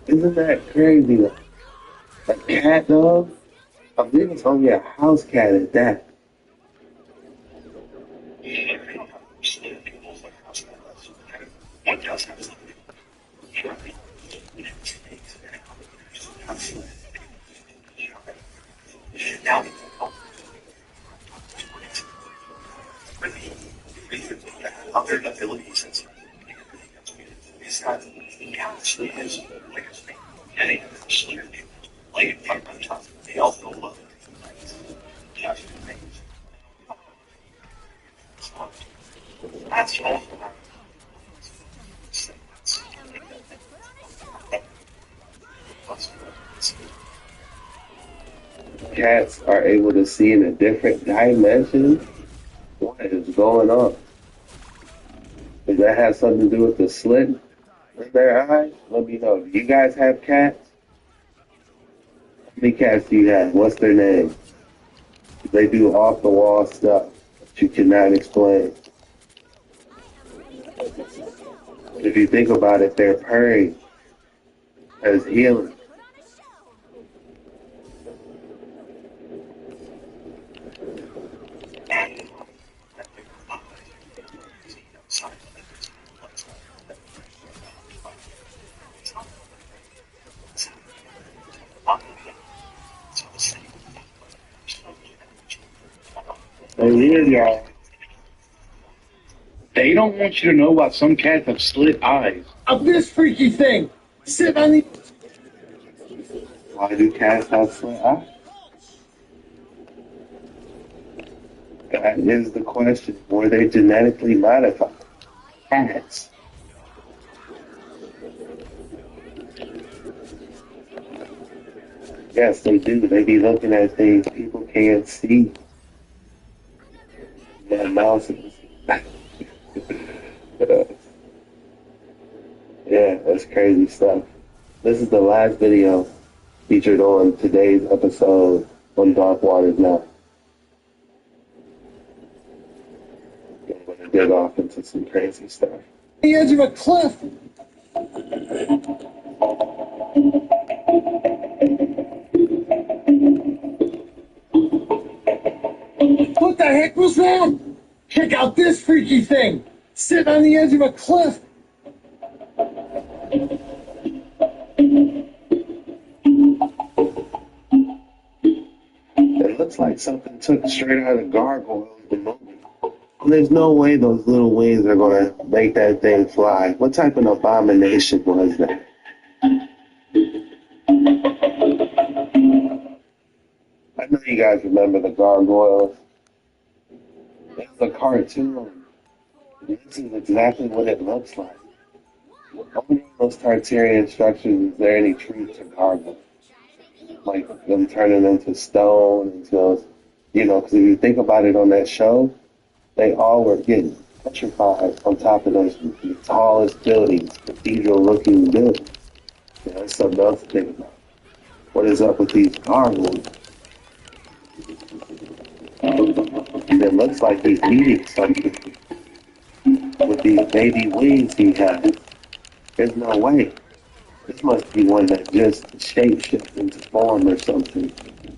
Isn't that crazy? A cat, dog? I believe it's only a house cat at that. What does have now, other abilities and is that actually is like a snake. And it actually like on top they all go love that's all. Cats are able to see in a different dimension. What is going on? Does that have something to do with the slit in their eyes? Let me know. Do you guys have cats? How many cats do you have? What's their name? They do off the wall stuff that you cannot explain. If you think about it, they're purring as healing. They're weird, y'all. They don't want you to know about some cats have slit eyes. Of this freaky thing. Sit on the. Why do cats have slit eyes? That is the question. Were they genetically modified? Cats. Yes, they do. They be looking at things people can't see. Yeah, mouses. Yeah, that's crazy stuff. This is the last video featured on today's episode on Dark Waters Now. I'm going to dig off into some crazy stuff. The edge of a cliff. What the heck was that? Check out this freaky thing. Sit on the edge of a cliff. It looks like something took straight out of Gargoyles, the movie. There's no way those little wings are going to make that thing fly. What type of abomination was that? I know you guys remember the Gargoyles. It was a cartoon. This is exactly what it looks like. Only in those Tartarian structures is there any truth to gargoyles. Like them turning into stone, into, because if you think about it on that show, they all were getting petrified on top of those the tallest buildings, cathedral-looking buildings. Yeah, that's something else to think about. What is up with these gargoyles? And it looks like he's eating something with these baby wings he has. There's no way. This must be one that just shapeshifted into form or something,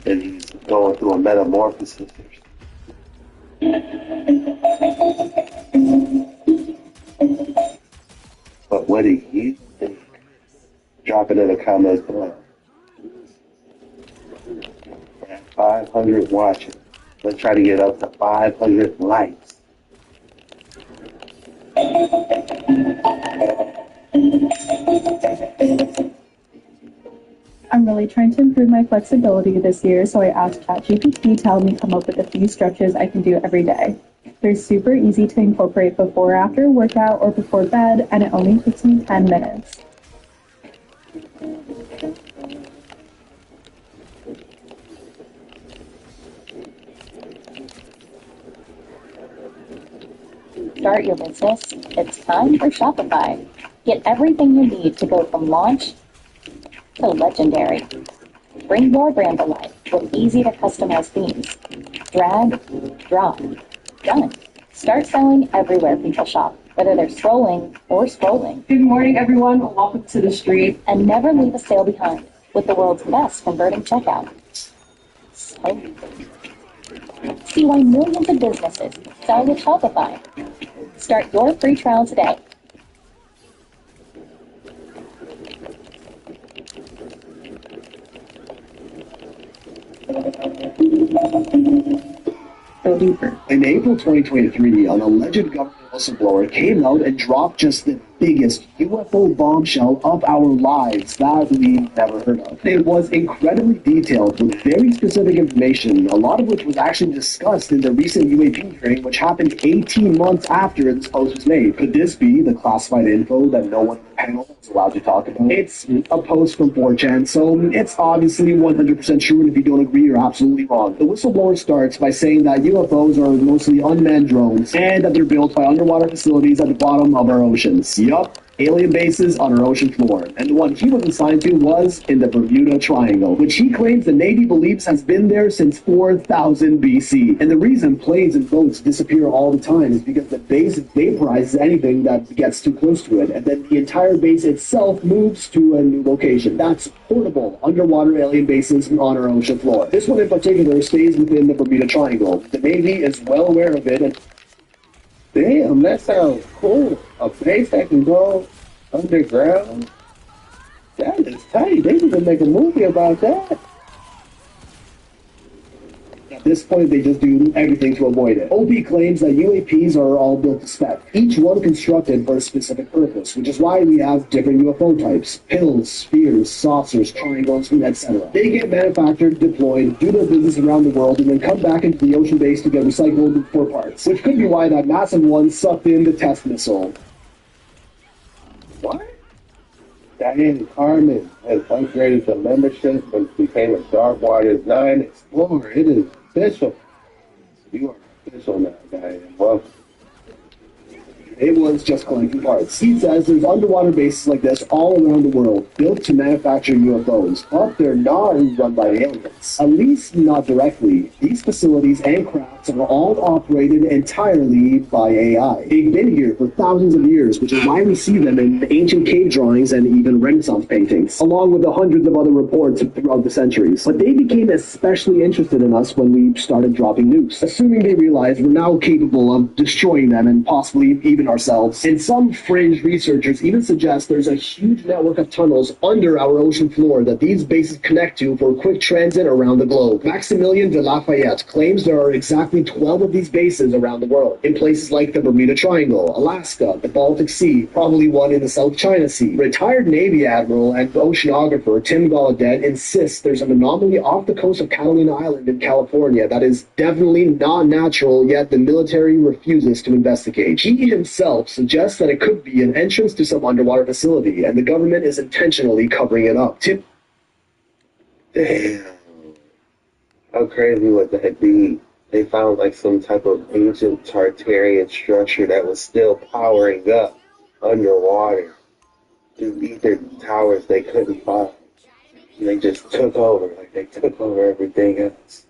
and he's going through a metamorphosis. But what do you think? Drop it in the comments below. We're at 500 watching. Let's try to get up to 500 likes. I'm really trying to improve my flexibility this year, so I asked ChatGPT to help me come up with a few stretches I can do every day. They're super easy to incorporate before or after a workout or before bed, and it only takes me 10 minutes. Start your business. It's time for Shopify. Get everything you need to go from launch to legendary. Bring your brand to life with easy to customize themes. Drag, drop, done. Start selling everywhere people shop, whether they're strolling or scrolling. Good morning, everyone. Welcome to the street. And never leave a sale behind with the world's best converting checkout. So, see why millions of businesses sell with Shopify. Start your free trial today. Go deeper. In April 2023, an alleged government whistleblower came out and dropped just the biggest UFO bombshell of our lives that we've never heard of. It was incredibly detailed with very specific information, a lot of which was actually discussed in the recent UAP hearing, which happened 18 months after this post was made. Could this be the classified info that no one in the panel was allowed to talk about? It's a post from 4chan, so it's obviously 100% true, and if you don't agree, you're absolutely wrong. The whistleblower starts by saying that UFOs are mostly unmanned drones, and that they're built by underwater facilities at the bottom of our oceans. Yup, alien bases on our ocean floor, and the one he was assigned to was in the Bermuda Triangle, which he claims the Navy believes has been there since 4000 BC. And the reason planes and boats disappear all the time is because the base vaporizes anything that gets too close to it, and then the entire base itself moves to a new location. That's portable underwater alien bases on our ocean floor. This one in particular stays within the Bermuda Triangle. The Navy is well aware of it, and damn, that sounds cool. A base that can go underground? That is tight. They need to make a movie about that. At this point, they just do everything to avoid it. OP claims that UAPs are all built to spec, each one constructed for a specific purpose, which is why we have different UFO types: pills, spheres, saucers, triangles, etc. They get manufactured, deployed, do their business around the world, and then come back into the ocean base to get recycled for parts, which could be why that massive one sucked in the test missile. What? Diane Carmen has upgraded the membership and became a Dark Waters 9 Explorer. It is official. You are official now, Diane. Welcome. It was just collecting parts. He says there's underwater bases like this all around the world, built to manufacture UFOs, but they're not run by aliens. At least not directly. These facilities and crafts are all operated entirely by AI. They've been here for thousands of years, which is why we see them in ancient cave drawings and even Renaissance paintings, along with the hundreds of other reports throughout the centuries. But they became especially interested in us when we started dropping nukes, assuming they realized we're now capable of destroying them and possibly even ourselves. And some fringe researchers even suggest there's a huge network of tunnels under our ocean floor that these bases connect to for quick transit around the globe. Maximilian de Lafayette claims there are exactly 12 of these bases around the world, in places like the Bermuda Triangle, Alaska, the Baltic Sea, probably one in the South China Sea. Retired Navy Admiral and oceanographer Tim Gallaudet insists there's an anomaly off the coast of Catalina Island in California that is definitely not natural, yet the military refuses to investigate. He himself suggests that it could be an entrance to some underwater facility, and the government is intentionally covering it up. Damn. How crazy would that be? They found like some type of ancient Tartarian structure that was still powering up underwater through ether towers they couldn't find. And they just took over, like they took over everything else.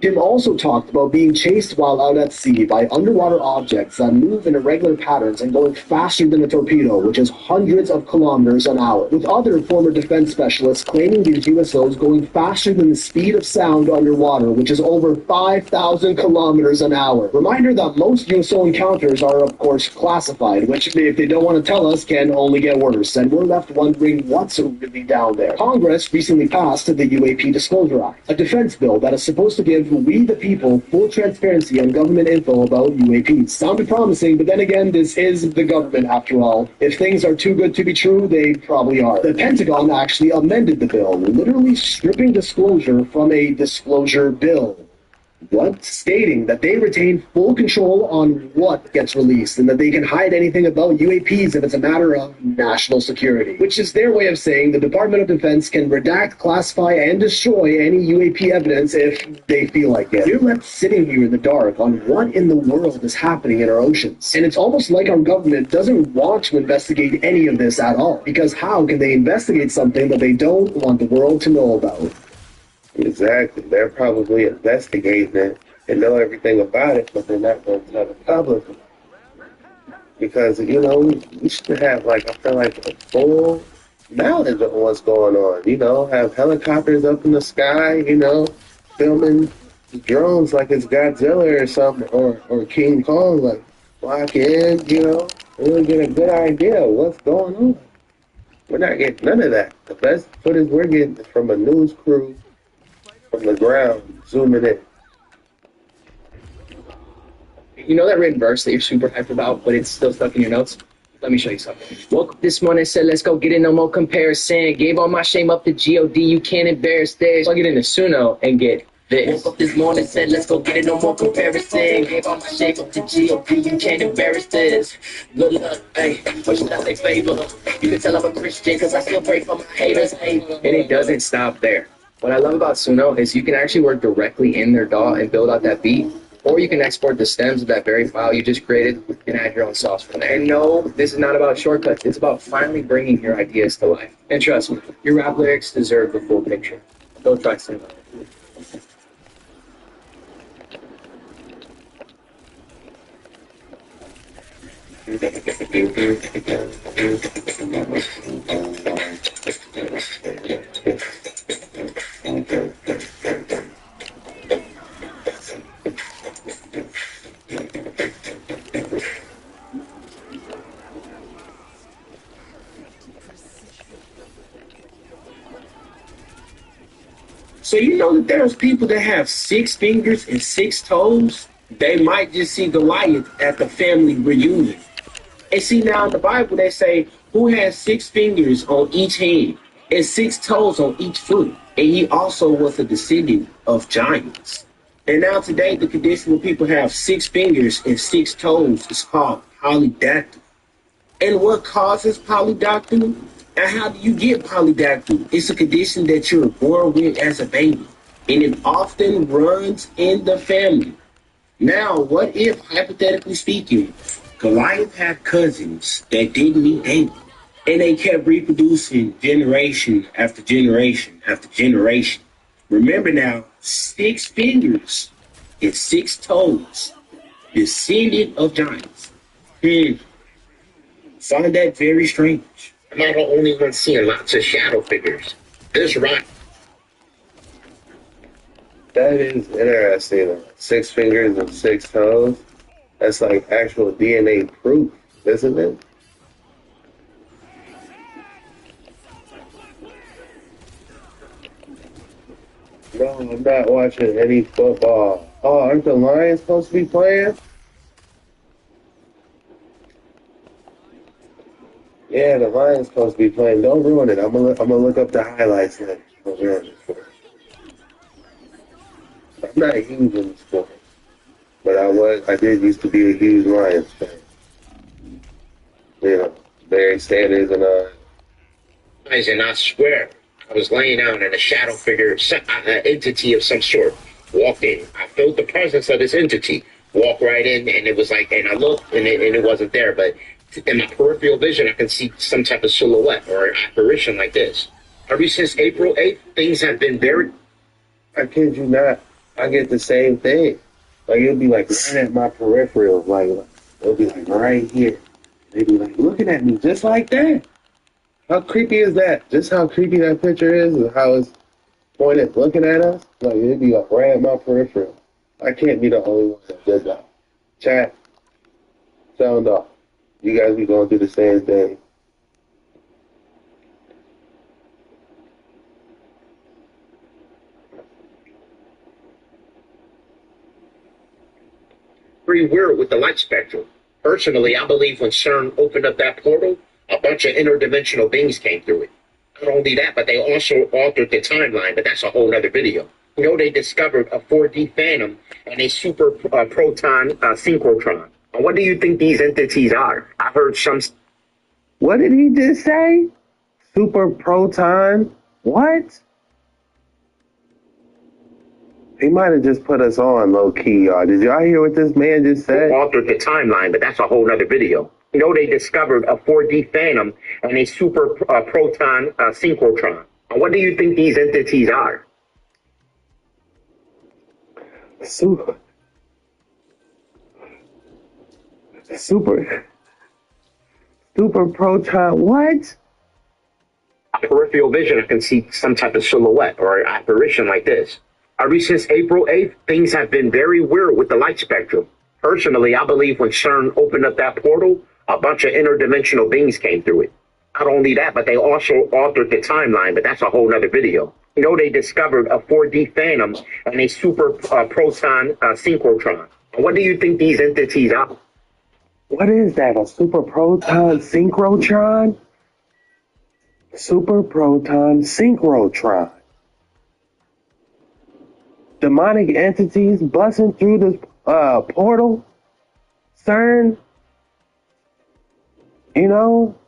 Tim also talked about being chased while out at sea by underwater objects that move in irregular patterns and going faster than a torpedo, which is hundreds of kilometers an hour, with other former defense specialists claiming these USOs going faster than the speed of sound underwater, which is over 5,000 kilometers an hour. Reminder that most USO encounters are, of course, classified, which, if they don't want to tell us, can only get worse, and we're left wondering what's really down there. Congress recently passed the UAP Disclosure Act, a defense bill that is supposed to give we the people full transparency on government info about UAPs. Sounded promising, but then again, this is the government after all. If things are too good to be true, they probably are. The Pentagon actually amended the bill, literally stripping disclosure from a disclosure bill. What? Stating that they retain full control on what gets released and that they can hide anything about UAPs if it's a matter of national security, which is their way of saying the Department of Defense can redact, classify, and destroy any UAP evidence if they feel like it. You're left sitting here in the dark on what in the world is happening in our oceans. And it's almost like our government doesn't want to investigate any of this at all, because how can they investigate something that they don't want the world to know about? Exactly. They're probably investigating it and know everything about it, but they're not going to tell the public. Because, you know, we should have, like, I feel like a full knowledge of what's going on. You know, have helicopters up in the sky, you know, filming drones like it's Godzilla or something, or King Kong, like, fly in, you know, really get a good idea of what's going on. We're not getting none of that. The best footage we're getting is from a news crew from the ground, zooming in. You know that written verse that you're super hyped about, but it's still stuck in your notes? Let me show you something. Woke up this morning, said, let's go get it, no more comparison. Gave all my shame up to God, you can't embarrass this. Plug it into Suno and get this. Woke up this morning, said, let's go get it, no more comparison. Gave all my shame up to God, you can't embarrass this. Good luck, hey, what should I say, favor? You can tell I'm a Christian, cause I still pray for my haters, hey. And it doesn't stop there. What I love about Suno is you can actually work directly in their DAW and build out that beat. Or you can export the stems of that very file you just created and add your own sauce from there. And no, this is not about shortcuts. It's about finally bringing your ideas to life. And trust me, your rap lyrics deserve the full picture. Go try some. So you know that there's people that have 6 fingers and 6 toes? They might just see Goliath at the family reunion. And see, now in the Bible they say, who has 6 fingers on each hand and 6 toes on each foot? And he also was a descendant of giants. And now today the condition where people have 6 fingers and 6 toes is called polydactyl. And what causes polydactyl? And how do you get polydactyl? It's a condition that you're born with as a baby, and it often runs in the family. Now, what if, hypothetically speaking, Goliath had cousins that didn't meet David, and they kept reproducing generation after generation after generation? Remember now, 6 fingers and 6 toes, descendant of giants. Find that very strange. I'm not the only one seeing lots of shadow figures. This right. That is interesting. 6 fingers and 6 toes. That's like actual DNA proof, isn't it? No, I'm not watching any football. Oh, aren't the Lions supposed to be playing? Yeah, the Lions supposed to be playing. Don't ruin it. I'm gonna look up the highlights then. Don't ruin it for me. I'm not huge in the sport, but I did used to be a huge Lions fan. You know, Barry Sanders and And I swear, I was laying down and a shadow figure, entity of some sort, walked in. I felt the presence of this entity walk right in, and it was like, and I looked, and it wasn't there, but in my peripheral vision, I can see some type of silhouette or apparition like this. Ever since April 8th, things have been very... I kid you not, I get the same thing. Like, it'll be like right at my peripheral, like it'll be like right here. They be like looking at me just like that. How creepy is that? Just how creepy that picture is and how it's pointed looking at us. Like, it'd be like right at my peripheral. I can't be the only one that does that. Chat, sound off. You guys be going through the same thing. Pretty weird with the light spectrum. Personally, I believe when CERN opened up that portal, a bunch of interdimensional beings came through it. Not only that, but they also altered the timeline, but that's a whole other video. You know, they discovered a 4D phantom and a super proton synchrotron. And what do you think these entities are? I heard some... What did he just say? Super proton? What? He might have just put us on low key, y'all. Did y'all hear what this man just said? Altered the timeline, but that's a whole other video. You know, they discovered a 4D phantom and a super proton synchrotron. And what do you think these entities are? Super proton, what? Peripheral vision, I can see some type of silhouette or apparition like this. Ever since April 8th, things have been very weird with the light spectrum. Personally, I believe when CERN opened up that portal, a bunch of interdimensional beings came through it. Not only that, but they also altered the timeline, but that's a whole other video. You know, they discovered a 4D phantom and a super proton synchrotron. And what do you think these entities are? What is that? A super proton synchrotron? Super proton synchrotron. Demonic entities busting through this portal. CERN. You know,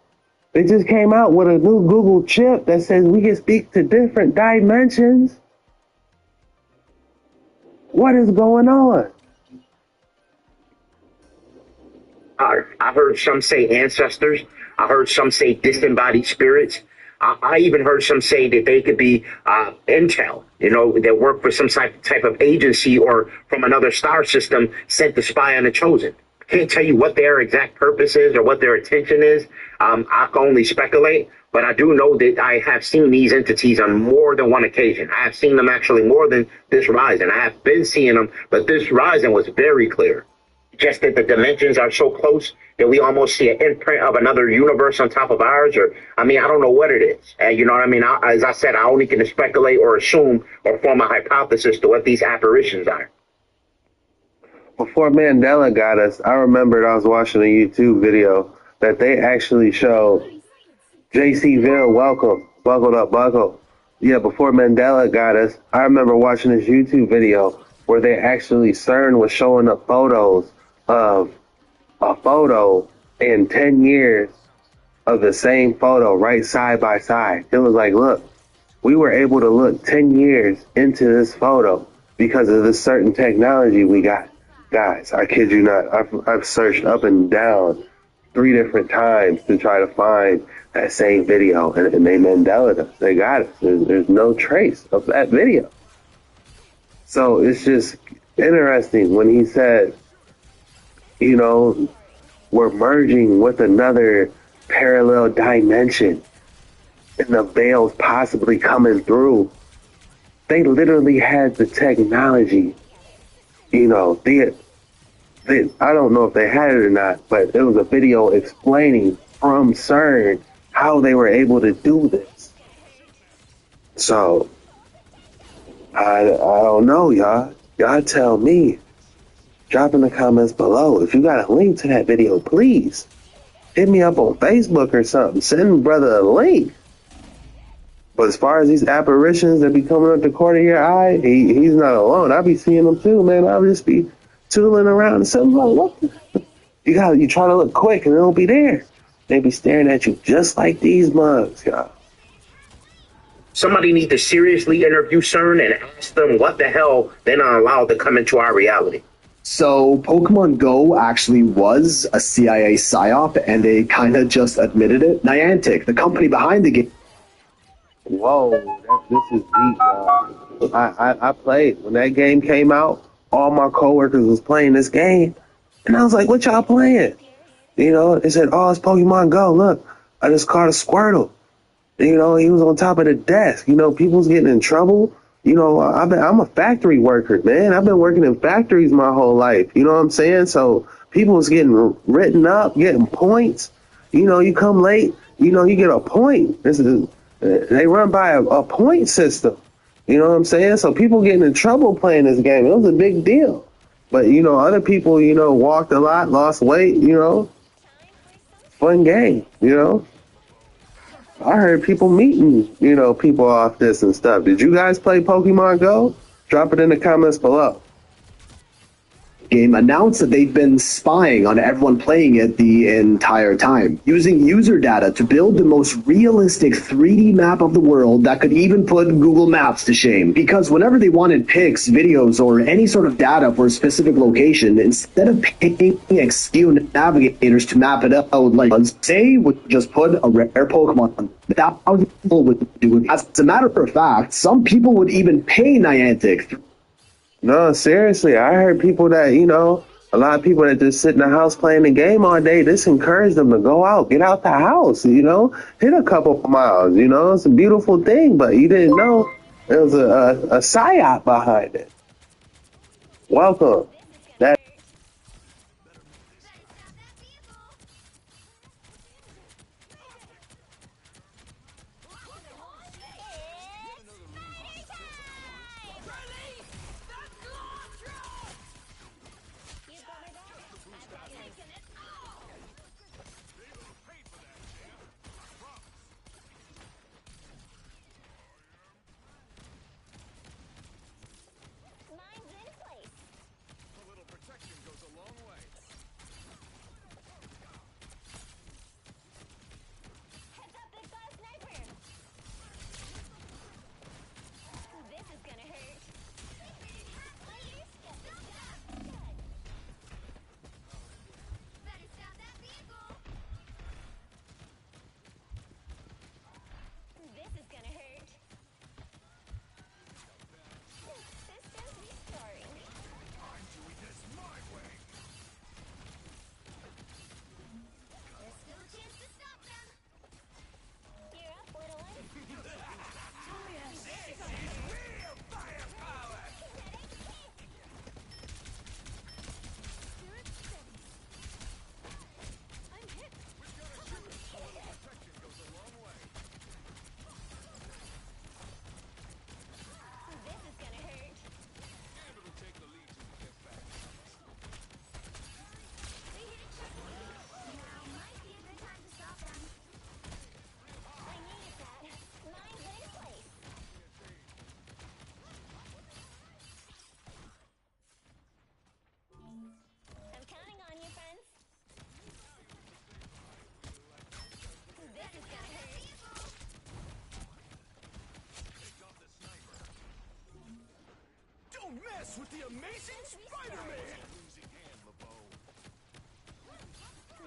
they just came out with a new Google chip that says we can speak to different dimensions. What is going on? I heard some say ancestors. I heard some say disembodied spirits. I even heard some say that they could be intel, that work for some type of agency or from another star system sent to spy on the chosen. Can't tell you what their exact purpose is or what their intention is. I can only speculate, but I do know that I have seen these entities on more than one occasion. I have seen them actually more than this rising. I have been seeing them, but this rising was very clear. Just that the dimensions are so close that we almost see an imprint of another universe on top of ours. Or, I mean, I don't know what it is. You know what I mean? As I said, I only can speculate or assume or form a hypothesis to what these apparitions are. Before Mandela got us, I remembered I was watching a YouTube video that they actually showed JCville, welcome, buckled up, buckle. Yeah, before Mandela got us, I remember watching this YouTube video where they actually, CERN was showing up photos of a photo in 10 years of the same photo right side by side. It was like, look, we were able to look 10 years into this photo because of this certain technology we got. Guys, I kid you not, I've searched up and down 3 different times to try to find that same video, and they Mandela us. They got us. There's no trace of that video. So it's just interesting when he said, we're merging with another parallel dimension and the veil's possibly coming through. They literally had the technology, I don't know if they had it or not, but it was a video explaining from CERN how they were able to do this. So, I don't know, y'all. Y'all tell me. Drop in the comments below. If you got a link to that video, please hit me up on Facebook or something. Send brother a link. But as far as these apparitions that be coming up the corner of your eye, he's not alone. I be seeing them too, man. I'll just be tooling around and something like, what? You try to look quick and they don't be there. They be staring at you just like these mugs, y'all. Somebody needs to seriously interview CERN and ask them what the hell they're not allowed to come into our reality. So Pokemon Go actually was a CIA psyop, and they kind of just admitted it. Niantic, the company behind the game. Whoa, this is deep, y'all. I played. When that game came out, all my coworkers was playing this game. And I was like, what y'all playing? They said, oh, it's Pokemon Go. Look, I just caught a Squirtle. He was on top of the desk. People's getting in trouble. I'm a factory worker, man. I've been working in factories my whole life. You know what I'm saying? So people's getting written up, getting points. You come late, you get a point. They run by a point system. You know what I'm saying? So people getting in trouble playing this game. It was a big deal. But, other people, walked a lot, lost weight, fun game, I heard people meeting, people off this and stuff. Did you guys play Pokemon Go? Drop it in the comments below. Game announced that they've been spying on everyone playing it the entire time, using user data to build the most realistic 3D map of the world that could even put Google Maps to shame. Because whenever they wanted pics, videos, or any sort of data for a specific location, instead of paying execute navigators to map it out, like say would just put a rare Pokemon on, that people would do it. As a matter of fact, some people would even pay Niantic. No, seriously, I heard people that, a lot of people that just sit in the house playing the game all day, this encouraged them to go out, get out the house, hit a couple miles, it's a beautiful thing, but you didn't know there was a psyop behind it. Welcome. mess with the amazing Spider-Man!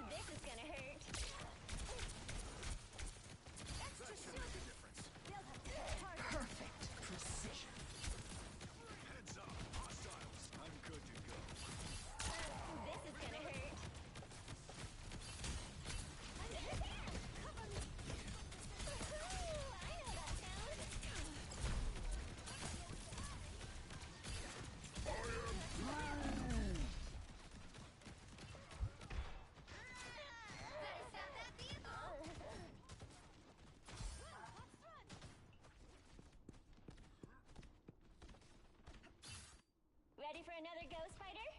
This is gonna hurt. That should make a difference. Perfect precision. Heads up, hostiles. I'm good to go. This is gonna hurt. Cover me. I know that sound. Better stop that vehicle. Ready for another go, Spider?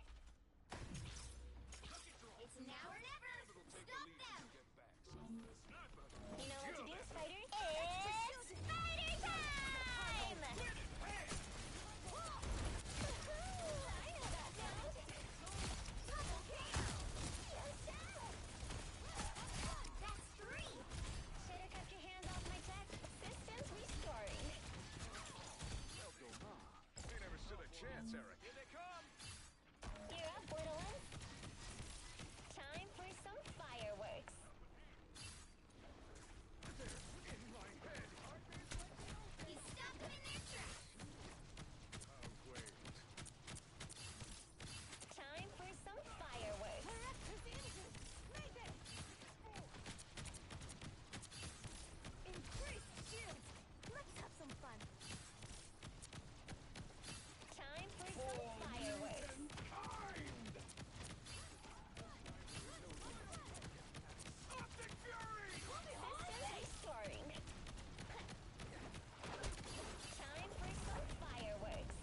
It's now or never! Stop them! You know what to do, Spider? It's Spider time! I know that sound! Double kill! That's 3! Should've kept your hands off my tech. Systems restoring. They never stood a chance, Eric. Here they come! You're up, Borderlands. Time for some fireworks. They're in my head. You stuck them in their tracks. Oh, wait. Time for some fireworks. Correct his engine. Make it. Increase shields. Let's have some fun. Time for some fireworks. Optic Fury! System restoring. Time for some fireworks.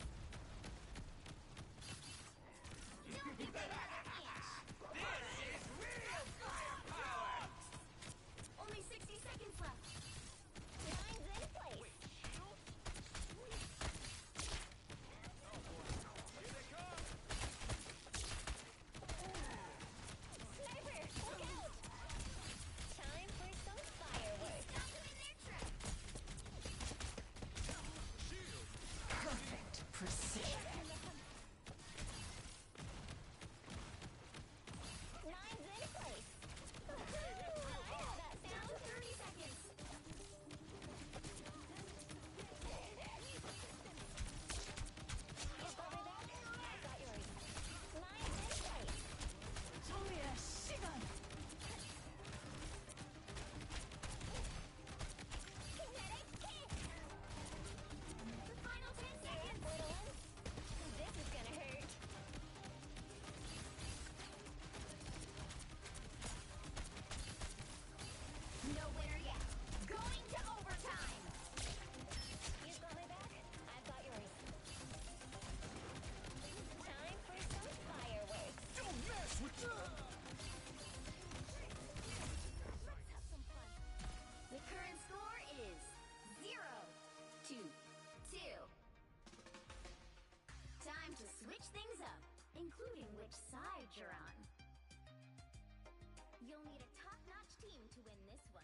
Don't give me another inch. This is real firepower! Only 60 seconds left. Lines in place. Here they come! Sniper, look out! Time for some fireworks. Stop them in their tracks. Perfect precision. Lines in place. I know that sound. 30 seconds. I got yours. Lines in place. Julia, Shivan. Kinetic kick. The final 10 seconds. This is gonna hurt. Nowhere yet. Going to overtime. You got my back. I've got yours. Time for some fireworks. Don't mess with Let's have some fun. The current score is 0-2. Time to switch things up, including which side you're on. You'll need a top-notch team to win this one.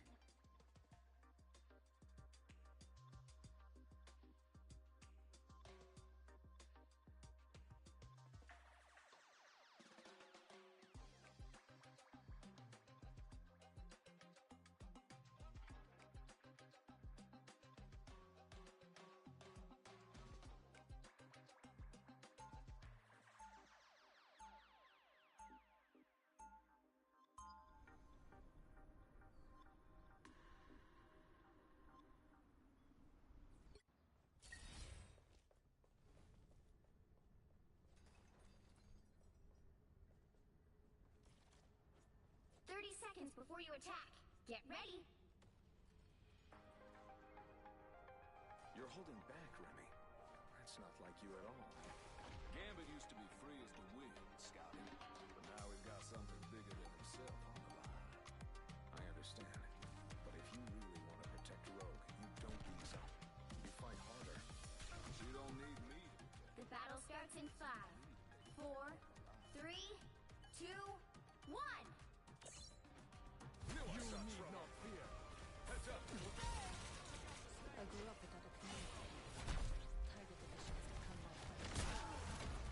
Seconds before you attack. Get ready. You're holding back, Remy. That's not like you at all. Gambit used to be free as the wind, Scotty. But now we've got something bigger than himself on the line. I understand. But if you really want to protect Rogue, you don't ease up. You fight harder. You don't need me. The battle starts in 5, 4, 3, 2, 1. You need not fear. Heads up. I grew up without a community. Target divisions have come my way.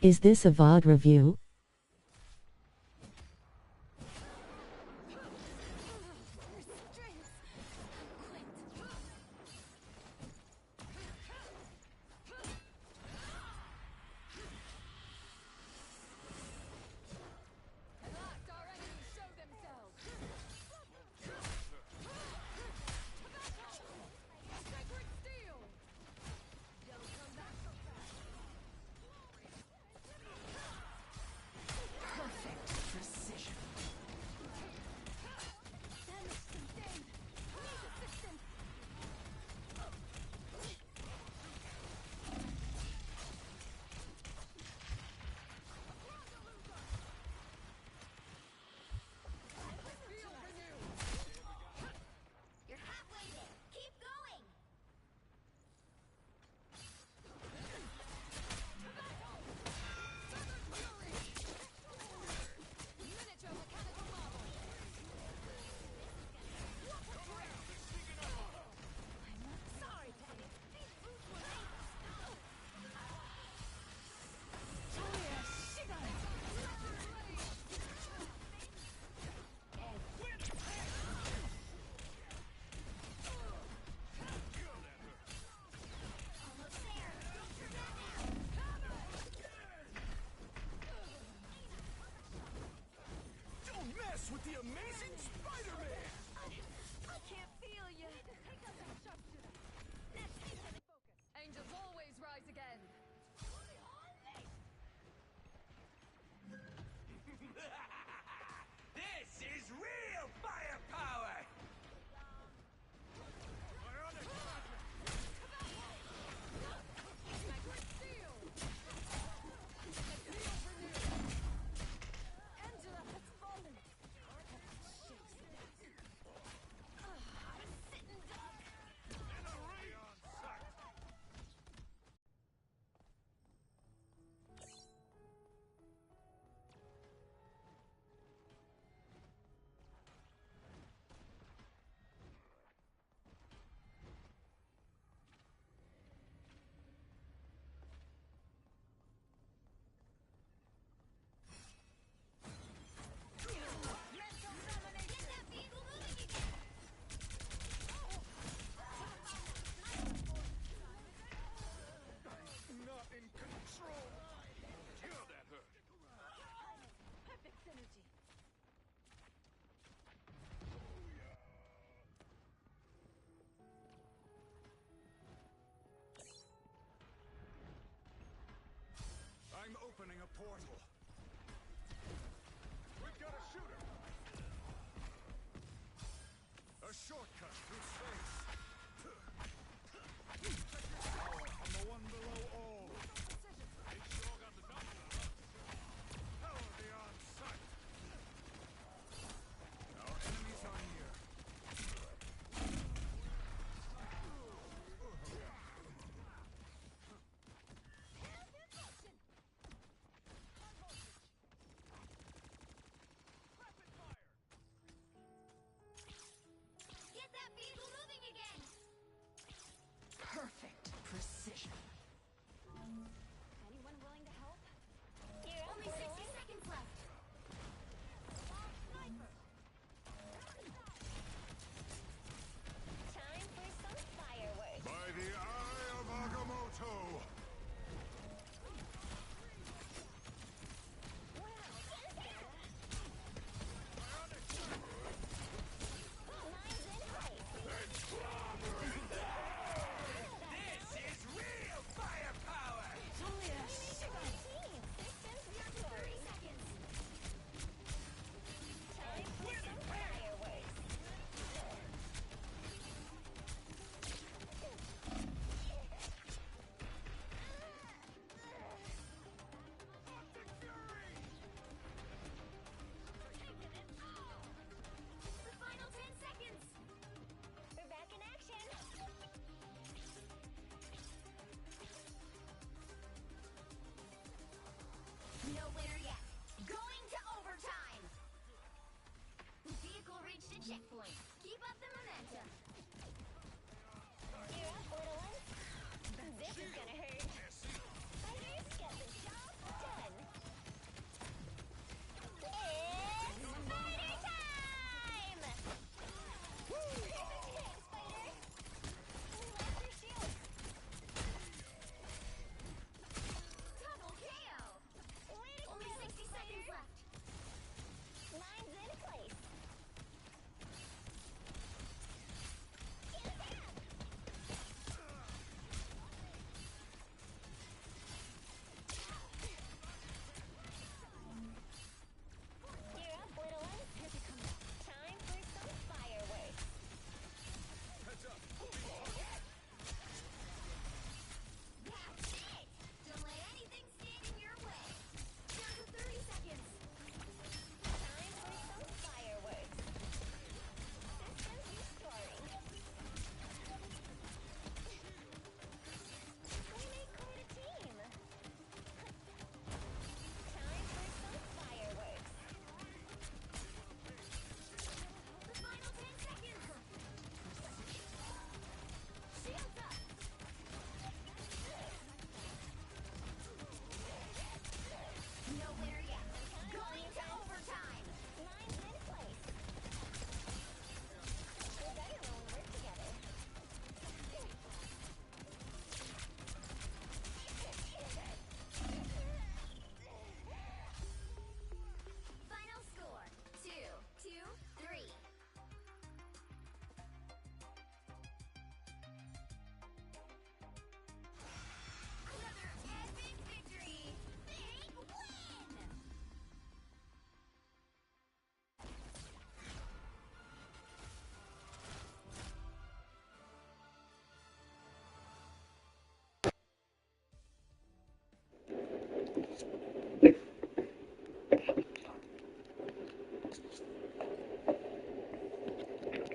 Is this a VOD review? You're halfway there. Keep going. Sorry, Patty. Don't mess with the amazing Spider-Man! I can't feel you. Angels always rise again. This is real firepower! Angela has fallen. Sitting duck. Not in control! Kill that hurt! Perfect synergy. I'm opening a portal. We've got a shooter! A shortcut through space. Power from the one below all. They sure got the double. Power beyond sight. Our enemies are near. Get that vehicle moving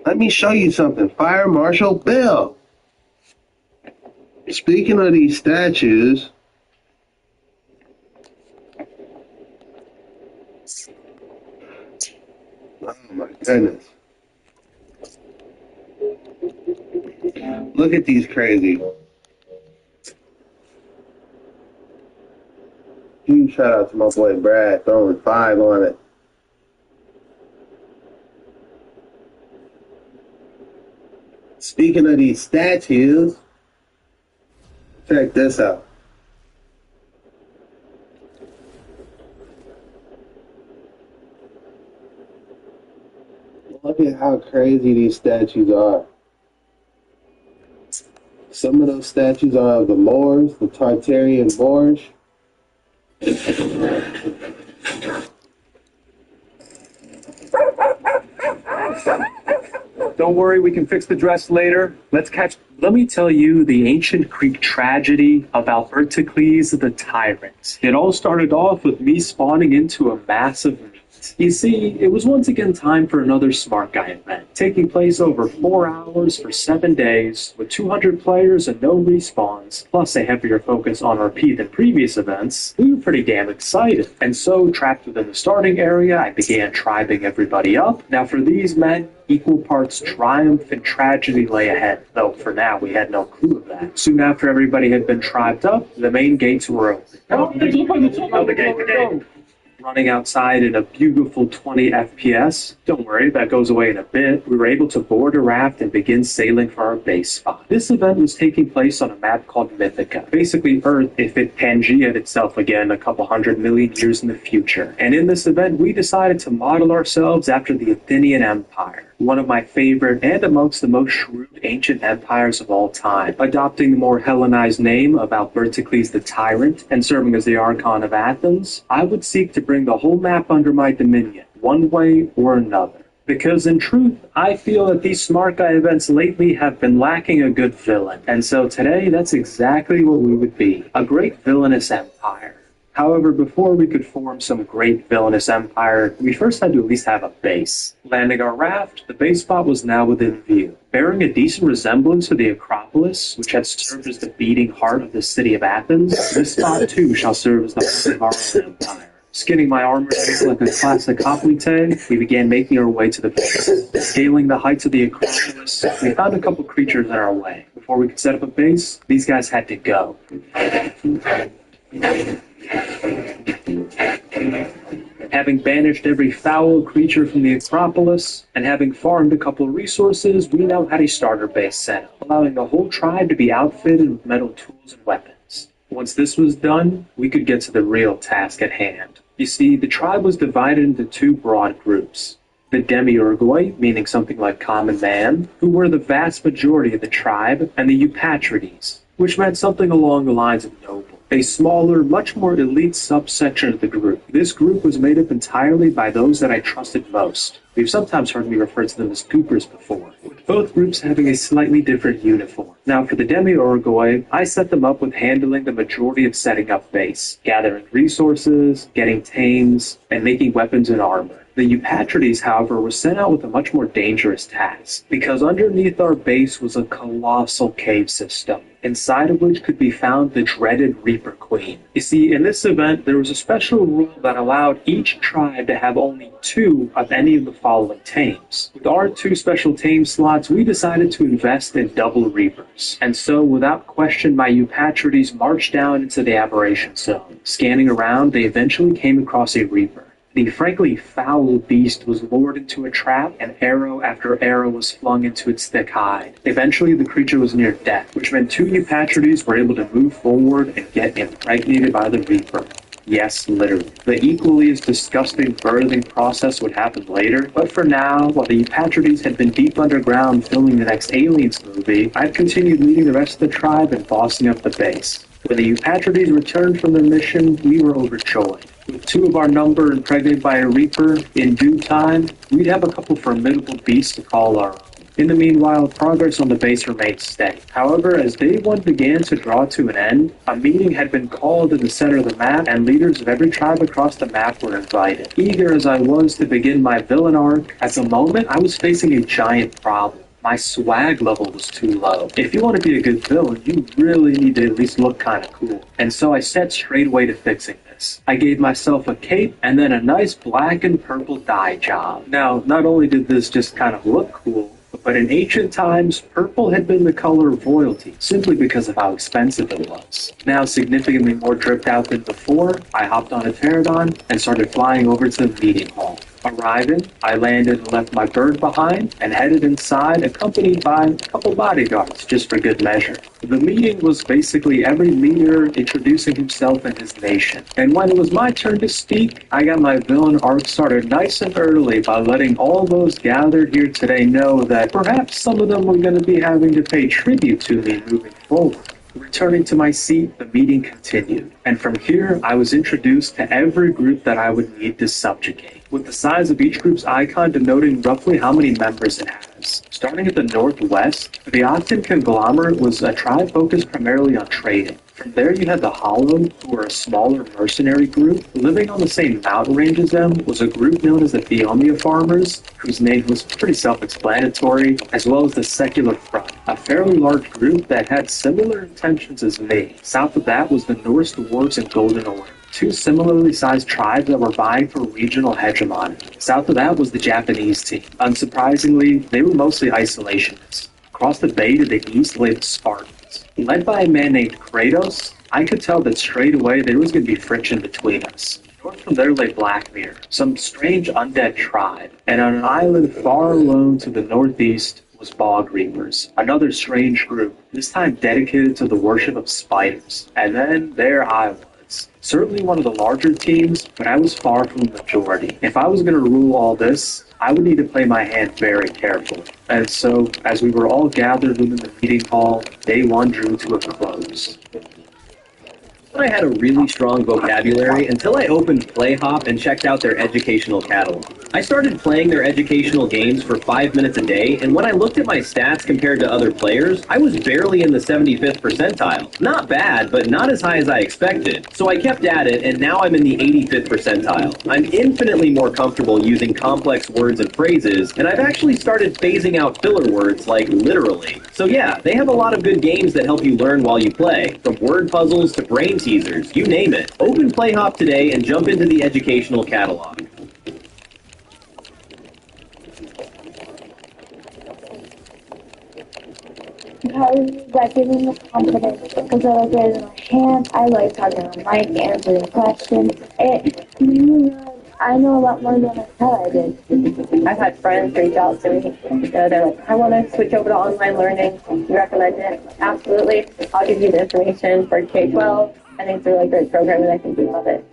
Let me show you something. Fire Marshal Bill. Speaking of these statues, oh my goodness. Look at these crazy. Huge shout out to my boy Brad throwing 5 on it. Speaking of these statues, check this out. Look at how crazy these statues are. Some of those statues are of the Moors, the Tartarian Moors. Don't worry, we can fix the dress later. Let me tell you the ancient Greek tragedy of Alberticles the Tyrant. It all started off with me spawning into a massive meat. You see, it was once again time for another Smart Guy event, taking place over 4 hours for 7 days, with 200 players and no respawns, plus a heavier focus on RP than previous events. We were pretty damn excited, and so, trapped within the starting area, I began tribing everybody up. Now for these men, equal parts triumph and tragedy lay ahead, though for now we had no clue of that. Soon after everybody had been tribed up, the main gates were open. The gate. Running outside in a beautiful 20 FPS. Don't worry, that goes away in a bit. We were able to board a raft and begin sailing for our base spot. This event was taking place on a map called Mythica. Basically Earth if it Pangaea'd itself again a couple 100 million years in the future. And in this event, we decided to model ourselves after the Athenian Empire, one of my favorite and amongst the most shrewd ancient empires of all time, adopting the more Hellenized name of Alberticles the Tyrant and serving as the Archon of Athens. I would seek to bring the whole map under my dominion, one way or another. Because in truth, I feel that these Smart Guy events lately have been lacking a good villain, and so today that's exactly what we would be, a great villainous empire. However, before we could form some great villainous empire, we first had to at least have a base. Landing our raft, the base spot was now within view. Bearing a decent resemblance to the Acropolis, which had served as the beating heart of the city of Athens, this spot too shall serve as the heart of our own empire. Skinning my armor like a classic hoplite, we began making our way to the base. Scaling the heights of the Acropolis, we found a couple creatures in our way. Before we could set up a base, these guys had to go. Having banished every foul creature from the Acropolis, and having farmed a couple of resources, we now had a starter base set up, allowing the whole tribe to be outfitted with metal tools and weapons. Once this was done, we could get to the real task at hand. You see, the tribe was divided into 2 broad groups. The Demiurgoi, meaning something like common man, who were the vast majority of the tribe, and the Eupatrides, which meant something along the lines of noble. A smaller, much more elite subsection of the group. This group was made up entirely by those that I trusted most. We've sometimes heard me refer to them as Coopers before, with both groups having a slightly different uniform. Now for the Demiurgoi, I set them up with handling the majority of setting up base, gathering resources, getting tames, and making weapons and armor. The Eupatrides, however, were sent out with a much more dangerous task, because underneath our base was a colossal cave system, inside of which could be found the dreaded Reaper Queen. You see, in this event, there was a special rule that allowed each tribe to have only 2 of any of the following tames. With our 2 special tame slots, we decided to invest in double Reapers. And so, without question, my Eupatrides marched down into the aberration zone. Scanning around, they eventually came across a Reaper. The frankly foul beast was lured into a trap, and arrow after arrow was flung into its thick hide. Eventually, the creature was near death, which meant 2 Eupatrides were able to move forward and get impregnated by the Reaper. Yes, literally. The equally as disgusting birthing process would happen later, but for now, while the Eupatrides had been deep underground filming the next Aliens movie, I've continued leading the rest of the tribe and bossing up the base. When the Eupatrides returned from their mission, we were overjoyed. With 2 of our number impregnated by a Reaper, in due time, we'd have a couple formidable beasts to call our own. In the meanwhile, progress on the base remained steady. However, as day 1 began to draw to an end, a meeting had been called in the center of the map, and leaders of every tribe across the map were invited. Eager as I was to begin my villain arc, at the moment I was facing a giant problem. My swag level was too low. If you want to be a good villain, you really need to at least look kind of cool. And so I set straight away to fixing this. I gave myself a cape and then a nice black and purple dye job. Now, not only did this just kind of look cool, but in ancient times, purple had been the color of royalty, simply because of how expensive it was. Now significantly more dripped out than before, I hopped on a pterodon and started flying over to the meeting hall. Arriving, I landed and left my bird behind and headed inside, accompanied by a couple bodyguards, just for good measure. The meeting was basically every leader introducing himself and his nation. And when it was my turn to speak, I got my villain arc started nice and early by letting all those gathered here today know that perhaps some of them were going to be having to pay tribute to me moving forward. Returning to my seat, the meeting continued, and from here I was introduced to every group that I would need to subjugate, with the size of each group's icon denoting roughly how many members it has. Starting at the northwest, the Octan conglomerate was a tribe focused primarily on trading. From there you had the Hollow, who were a smaller mercenary group. Living on the same mountain range as them was a group known as the Theomia Farmers, whose name was pretty self-explanatory, as well as the Secular Front, a fairly large group that had similar intentions as me. South of that was the Norse Dwarves and Golden Order, two similarly sized tribes that were vying for regional hegemony. South of that was the Japanese team. Unsurprisingly, they were mostly isolationists. Across the bay to the east lay the Spartans. Led by a man named Kratos, I could tell that straight away there was going to be friction between us. North from there lay Blackmere, some strange undead tribe, and on an island far alone to the northeast was Bog Reapers, another strange group, this time dedicated to the worship of spiders. And then there I was. Certainly one of the larger teams, but I was far from the majority. If I was going to rule all this, I would need to play my hand very carefully. And so, as we were all gathered within the meeting hall, day 1 drew to a close. I had a really strong vocabulary until I opened PlayHop and checked out their educational catalog. I started playing their educational games for 5 minutes a day, and when I looked at my stats compared to other players, I was barely in the 75th percentile. Not bad, but not as high as I expected. So I kept at it, and now I'm in the 85th percentile. I'm infinitely more comfortable using complex words and phrases, and I've actually started phasing out filler words like literally. So yeah, they have a lot of good games that help you learn while you play, from word puzzles to brain teasers, you name it. Open PlayHop today and jump into the educational catalog. That gave me the confidence because I like raising my hand. I like talking on mic, answering questions. It made me realize I know a lot more than I thought I did. I've had friends reach out to me. They're like, I want to switch over to online learning. You recommend it? Absolutely. I'll give you the information for K-12. I think it's a really great program and I think you love it.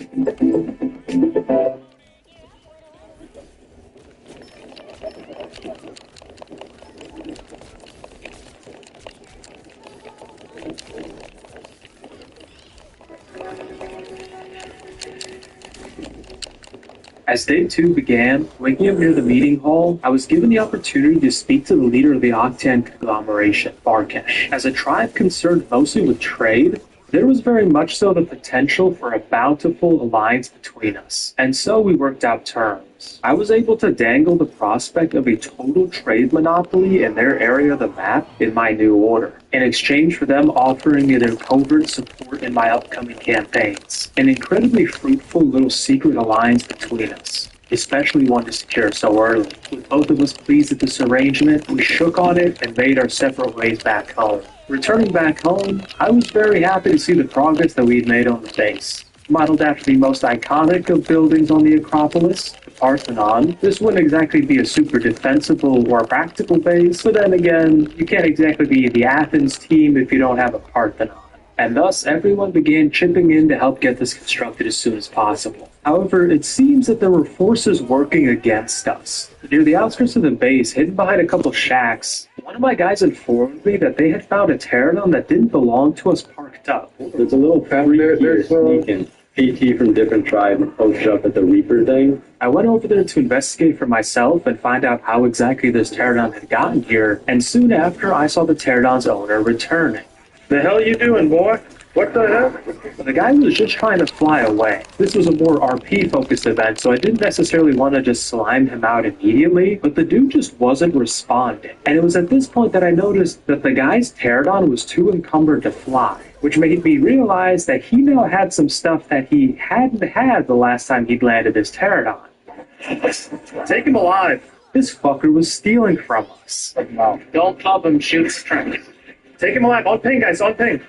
As day 2 began, waking up near the meeting hall, I was given the opportunity to speak to the leader of the Octan conglomeration, Barkesh. As a tribe concerned mostly with trade, there was very much so the potential for a bountiful alliance between us, and so we worked out terms. I was able to dangle the prospect of a total trade monopoly in their area of the map in my new order, in exchange for them offering me their covert support in my upcoming campaigns. An incredibly fruitful little secret alliance between us, especially one to secure so early. With both of us pleased at this arrangement, we shook on it and made our separate ways back home. Returning back home, I was very happy to see the progress that we had made on the base. Modeled after the most iconic of buildings on the Acropolis, the Parthenon, this wouldn't exactly be a super defensible or practical base, but then again, you can't exactly be the Athens team if you don't have a Parthenon. And thus, everyone began chipping in to help get this constructed as soon as possible. However, it seems that there were forces working against us. Near the outskirts of the base, hidden behind a couple shacks, one of my guys informed me that they had found a pterodon that didn't belong to us parked up. There's a little pepper there sneaking. PT from different tribe post up at the Reaper thing. I went over there to investigate for myself and find out how exactly this pterodon had gotten here, and soon after I saw the pterodon's owner returning. The hell you doing, boy? What the hell? The guy was just trying to fly away. This was a more RP-focused event, so I didn't necessarily want to just slime him out immediately, but the dude just wasn't responding. And it was at this point that I noticed that the guy's pterodon was too encumbered to fly, which made me realize that he now had some stuff that he hadn't had the last time he'd landed his pterodon. Take him alive. This fucker was stealing from us. No. Don't pop him, shoot strike. Take him alive. On ping, guys, on ping.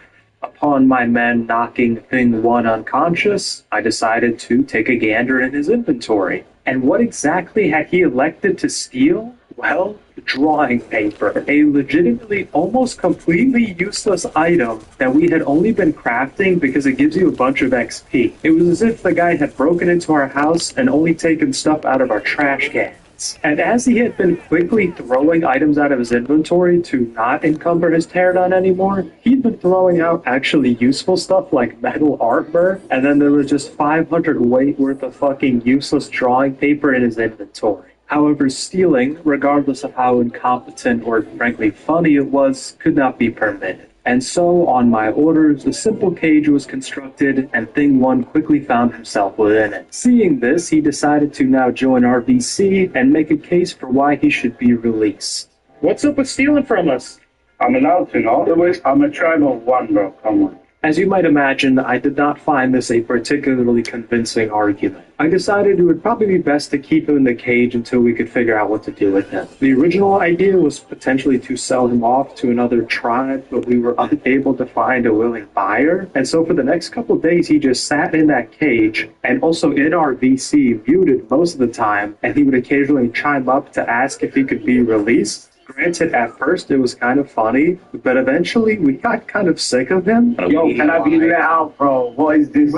Upon my men knocking Thing 1 unconscious, I decided to take a gander in his inventory. And what exactly had he elected to steal? Well, drawing paper, a legitimately almost completely useless item that we had only been crafting because it gives you a bunch of XP. It was as if the guy had broken into our house and only taken stuff out of our trash cans. And as he had been quickly throwing items out of his inventory to not encumber his pterodon anymore, he'd been throwing out actually useful stuff like metal armor, and then there was just 500 weight worth of fucking useless drawing paper in his inventory. However, stealing, regardless of how incompetent or frankly funny it was, could not be permitted. And so, on my orders, a simple cage was constructed, and Thing 1 quickly found himself within it. Seeing this, he decided to now join our VC and make a case for why he should be released. What's up with stealing from us? I'm allowed to, no? Otherwise, I'm a tribe of one, bro. Come on. As you might imagine, I did not find this a particularly convincing argument. I decided it would probably be best to keep him in the cage until we could figure out what to do with him. The original idea was potentially to sell him off to another tribe, but we were unable to find a willing buyer. And so for the next couple of days, he just sat in that cage, and also in our VC, muted most of the time, and he would occasionally chime up to ask if he could be released. Granted, at first it was kind of funny, but eventually we got kind of sick of him. Yo, can I be there out, bro? What is this?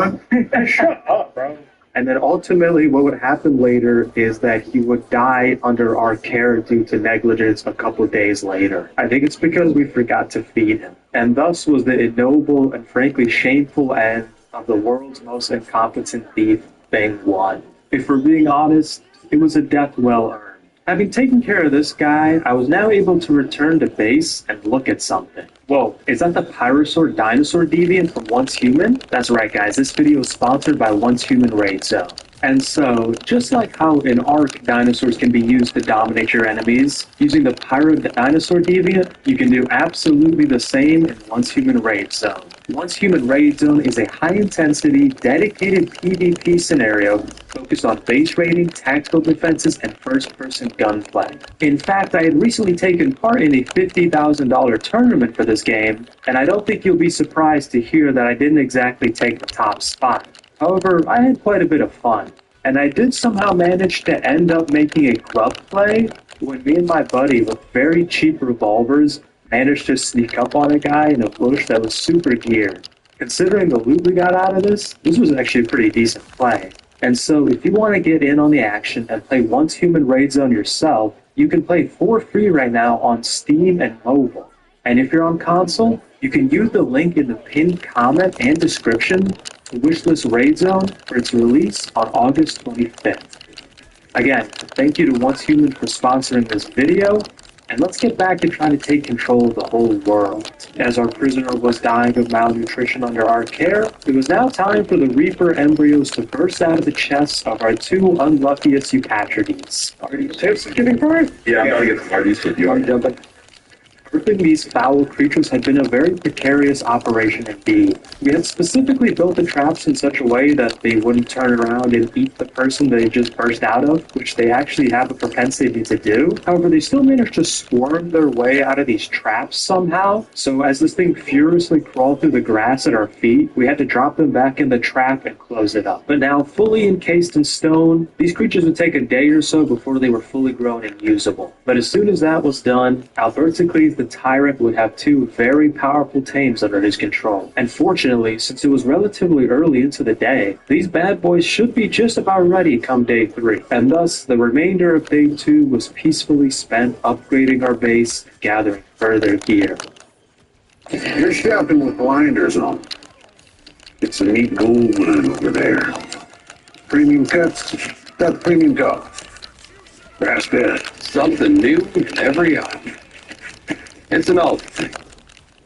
Shut up, bro. And then ultimately what would happen later is that he would die under our care due to negligence a couple of days later. I think it's because we forgot to feed him. And thus was the ignoble and frankly shameful end of the world's most incompetent thief, Thing 1. If we're being honest, it was a death well earned. Having taken care of this guy, I was now able to return to base and look at something. Whoa, is that the Pyrosaur Dinosaur Deviant from Once Human? That's right, guys, this video is sponsored by Once Human Raid Zone. And so, just like how in Ark dinosaurs can be used to dominate your enemies, using the Pyro Dinosaur Deviant, you can do absolutely the same in Once Human Raid Zone. Once Human Raid Zone is a high-intensity, dedicated PvP scenario focused on base raiding, tactical defenses, and first-person gunplay. In fact, I had recently taken part in a $50,000 tournament for this game, and I don't think you'll be surprised to hear that I didn't exactly take the top spot. However, I had quite a bit of fun, and I did somehow manage to end up making a club play when me and my buddy with very cheap revolvers managed to sneak up on a guy in a bush that was super geared. Considering the loot we got out of this was actually a pretty decent play. And so if you want to get in on the action and play Once Human Raid Zone yourself, you can play for free right now on Steam and mobile. And if you're on console, you can use the link in the pinned comment and description to wishlist Raid Zone for its release on August 25th. Again, thank you to Once Human for sponsoring this video, and let's get back to trying to take control of the whole world. As our prisoner was dying of malnutrition under our care, it was now time for the Reaper embryos to burst out of the chests of our two unluckiest Eupatrides. Are you tips of giving birth? Yeah, I'm gonna get the parties with you. Birthing these foul creatures had been a very precarious operation indeed. We had specifically built the traps in such a way that they wouldn't turn around and eat the person they just burst out of, which they actually have a propensity to do. However, they still managed to squirm their way out of these traps somehow, so as this thing furiously crawled through the grass at our feet, we had to drop them back in the trap and close it up. But now, fully encased in stone, these creatures would take a day or so before they were fully grown and usable. But as soon as that was done, Alberticles the Tyrant would have two very powerful tames under his control. And fortunately, since it was relatively early into the day, these bad boys should be just about ready come day 3. And thus, the remainder of day 2 was peacefully spent upgrading our base and gathering further gear. You're shouting with blinders on. It's a neat gold mine over there. Premium cuts, got the premium cost. That's good. Something new every hour. It's an old thing.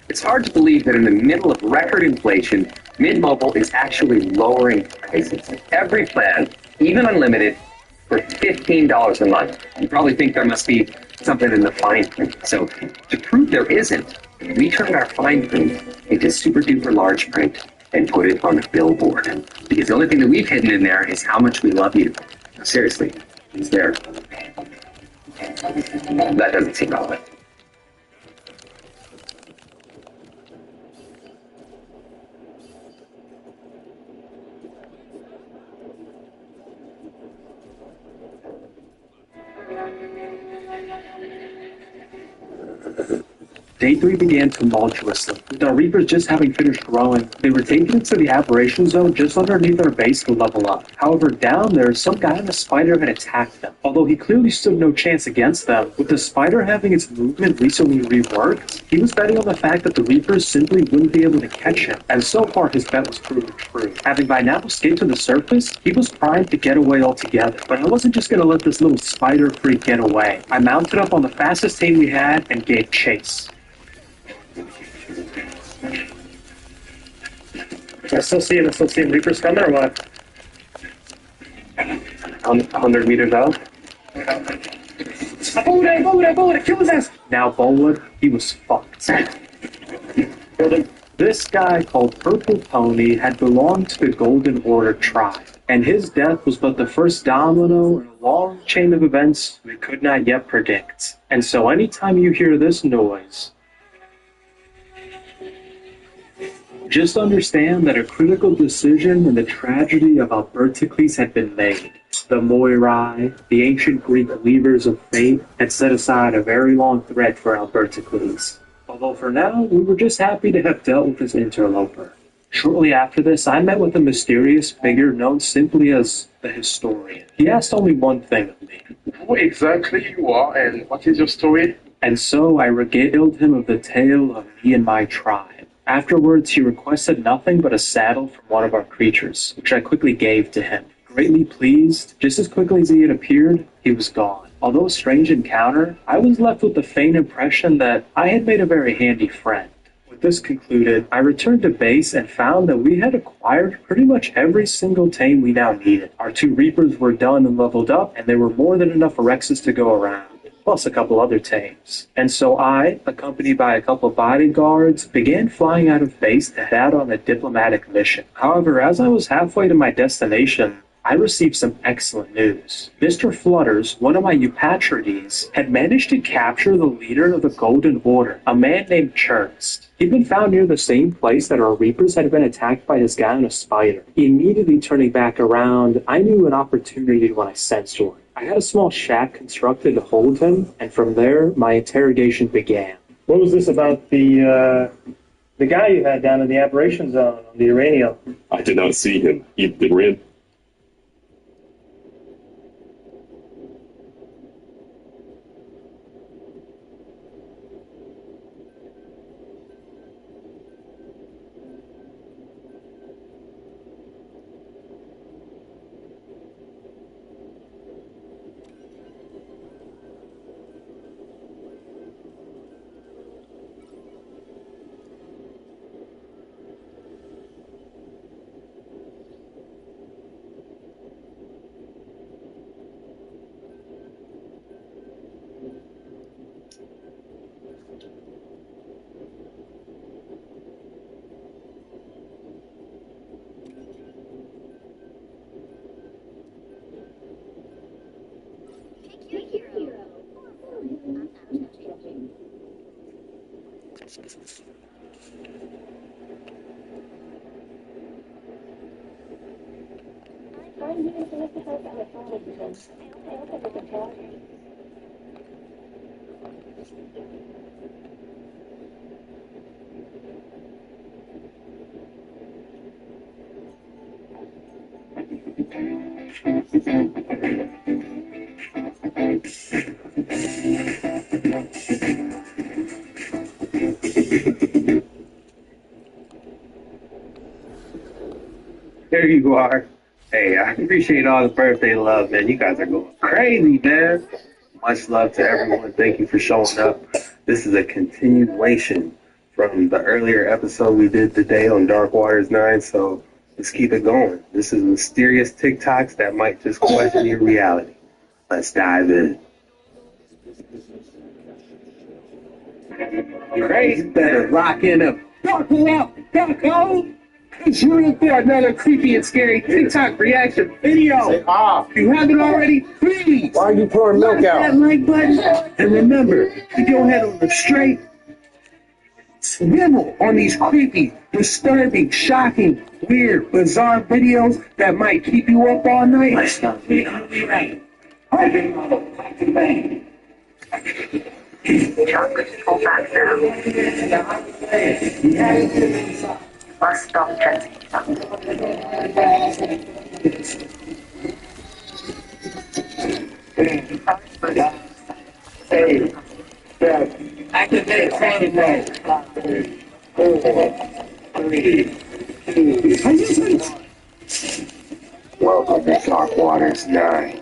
It's hard to believe that in the middle of record inflation, Mint Mobile is actually lowering prices. Every plan, even unlimited, for $15 a month. You probably think there must be something in the fine print. So to prove there isn't, we turned our fine print into super duper large print and put it on a billboard. Because the only thing that we've hidden in there is how much we love you. Seriously, it's there. That doesn't seem relevant. Day 3 began tumultuously, with our Reapers just having finished growing. They were taken into the aberration zone just underneath our base to level up. However, down there, some guy in a spider had attacked them. Although he clearly stood no chance against them, with the spider having its movement recently reworked, he was betting on the fact that the Reapers simply wouldn't be able to catch him, and so far his bet was proven true. Having by now escaped to the surface, he was primed to get away altogether. But I wasn't just going to let this little spider freak get away. I mounted up on the fastest tame we had and gave chase. I still see him. Reapers coming or what? 100 meters out. Bowwood, kill his ass! Now Bowwood, he was fucked. This guy called Purple Pony had belonged to the Golden Order tribe, and his death was but the first domino in a long chain of events we could not yet predict. And so anytime you hear this noise, just understand that a critical decision in the tragedy of Alberticles had been made. The Moirai, the ancient Greek weavers of fate, had set aside a very long thread for Alberticles. Although for now, we were just happy to have dealt with this interloper. Shortly after this, I met with a mysterious figure known simply as the Historian. He asked only one thing of me. Who exactly you are and what is your story? And so I regaled him of the tale of me and my tribe. Afterwards, he requested nothing but a saddle from one of our creatures, which I quickly gave to him. Greatly pleased, just as quickly as he had appeared, he was gone. Although a strange encounter, I was left with the faint impression that I had made a very handy friend. With this concluded, I returned to base and found that we had acquired pretty much every single tame we now needed. Our 2 Reapers were done and leveled up, and there were more than enough Orexes to go around, plus a couple other tames. And so I, accompanied by a couple of bodyguards, began flying out of base to head out on a diplomatic mission. However, as I was halfway to my destination, I received some excellent news. Mr. Flutters, one of my Eupatrides, had managed to capture the leader of the Golden Order, a man named Chernst. He'd been found near the same place that our Reapers had been attacked by this guy on a spider. Immediately turning back around, I knew an opportunity when I sensed one. I had a small shack constructed to hold him, and from there, my interrogation began. What was this about the guy you had down in the aberration zone on the Uranium? I did not see him. He'd been rid. There you are. Hey, I appreciate all the birthday love, man. You guys are going crazy, man. Much love to everyone. Thank you for showing up. This is a continuation from the earlier episode we did today on Dark Waters 9, so let's keep it going. This is mysterious TikToks that might just question your reality. Let's dive in. Crazy. You better lock in up. Buckle up, bucko! Cause you're in for another creepy and scary TikTok reaction video. If you haven't already, please. Why are you pouring milk out? That like button. And remember, keep your head on the straight. Swivel on these creepy, disturbing, shocking, weird, bizarre videos that might keep you up all night. Let's not be right. Chocolates pull back now. Must stop transmitting. Hey, activate training mode. 4, 3, 2. Welcome to Dark Waters 9.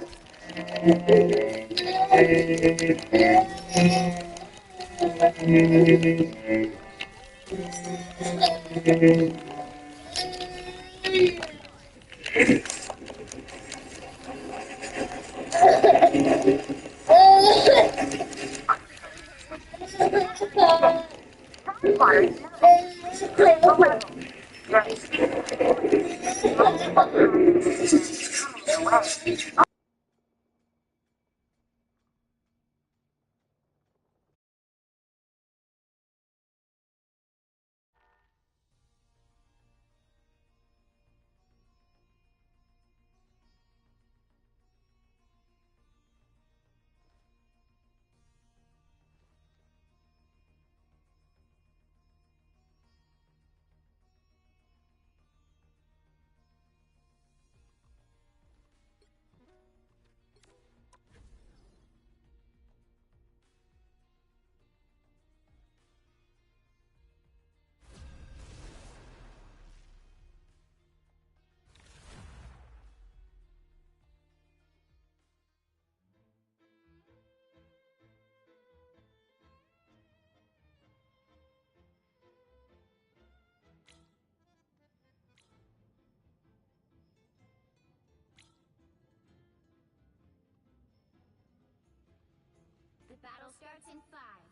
The battle starts in 5,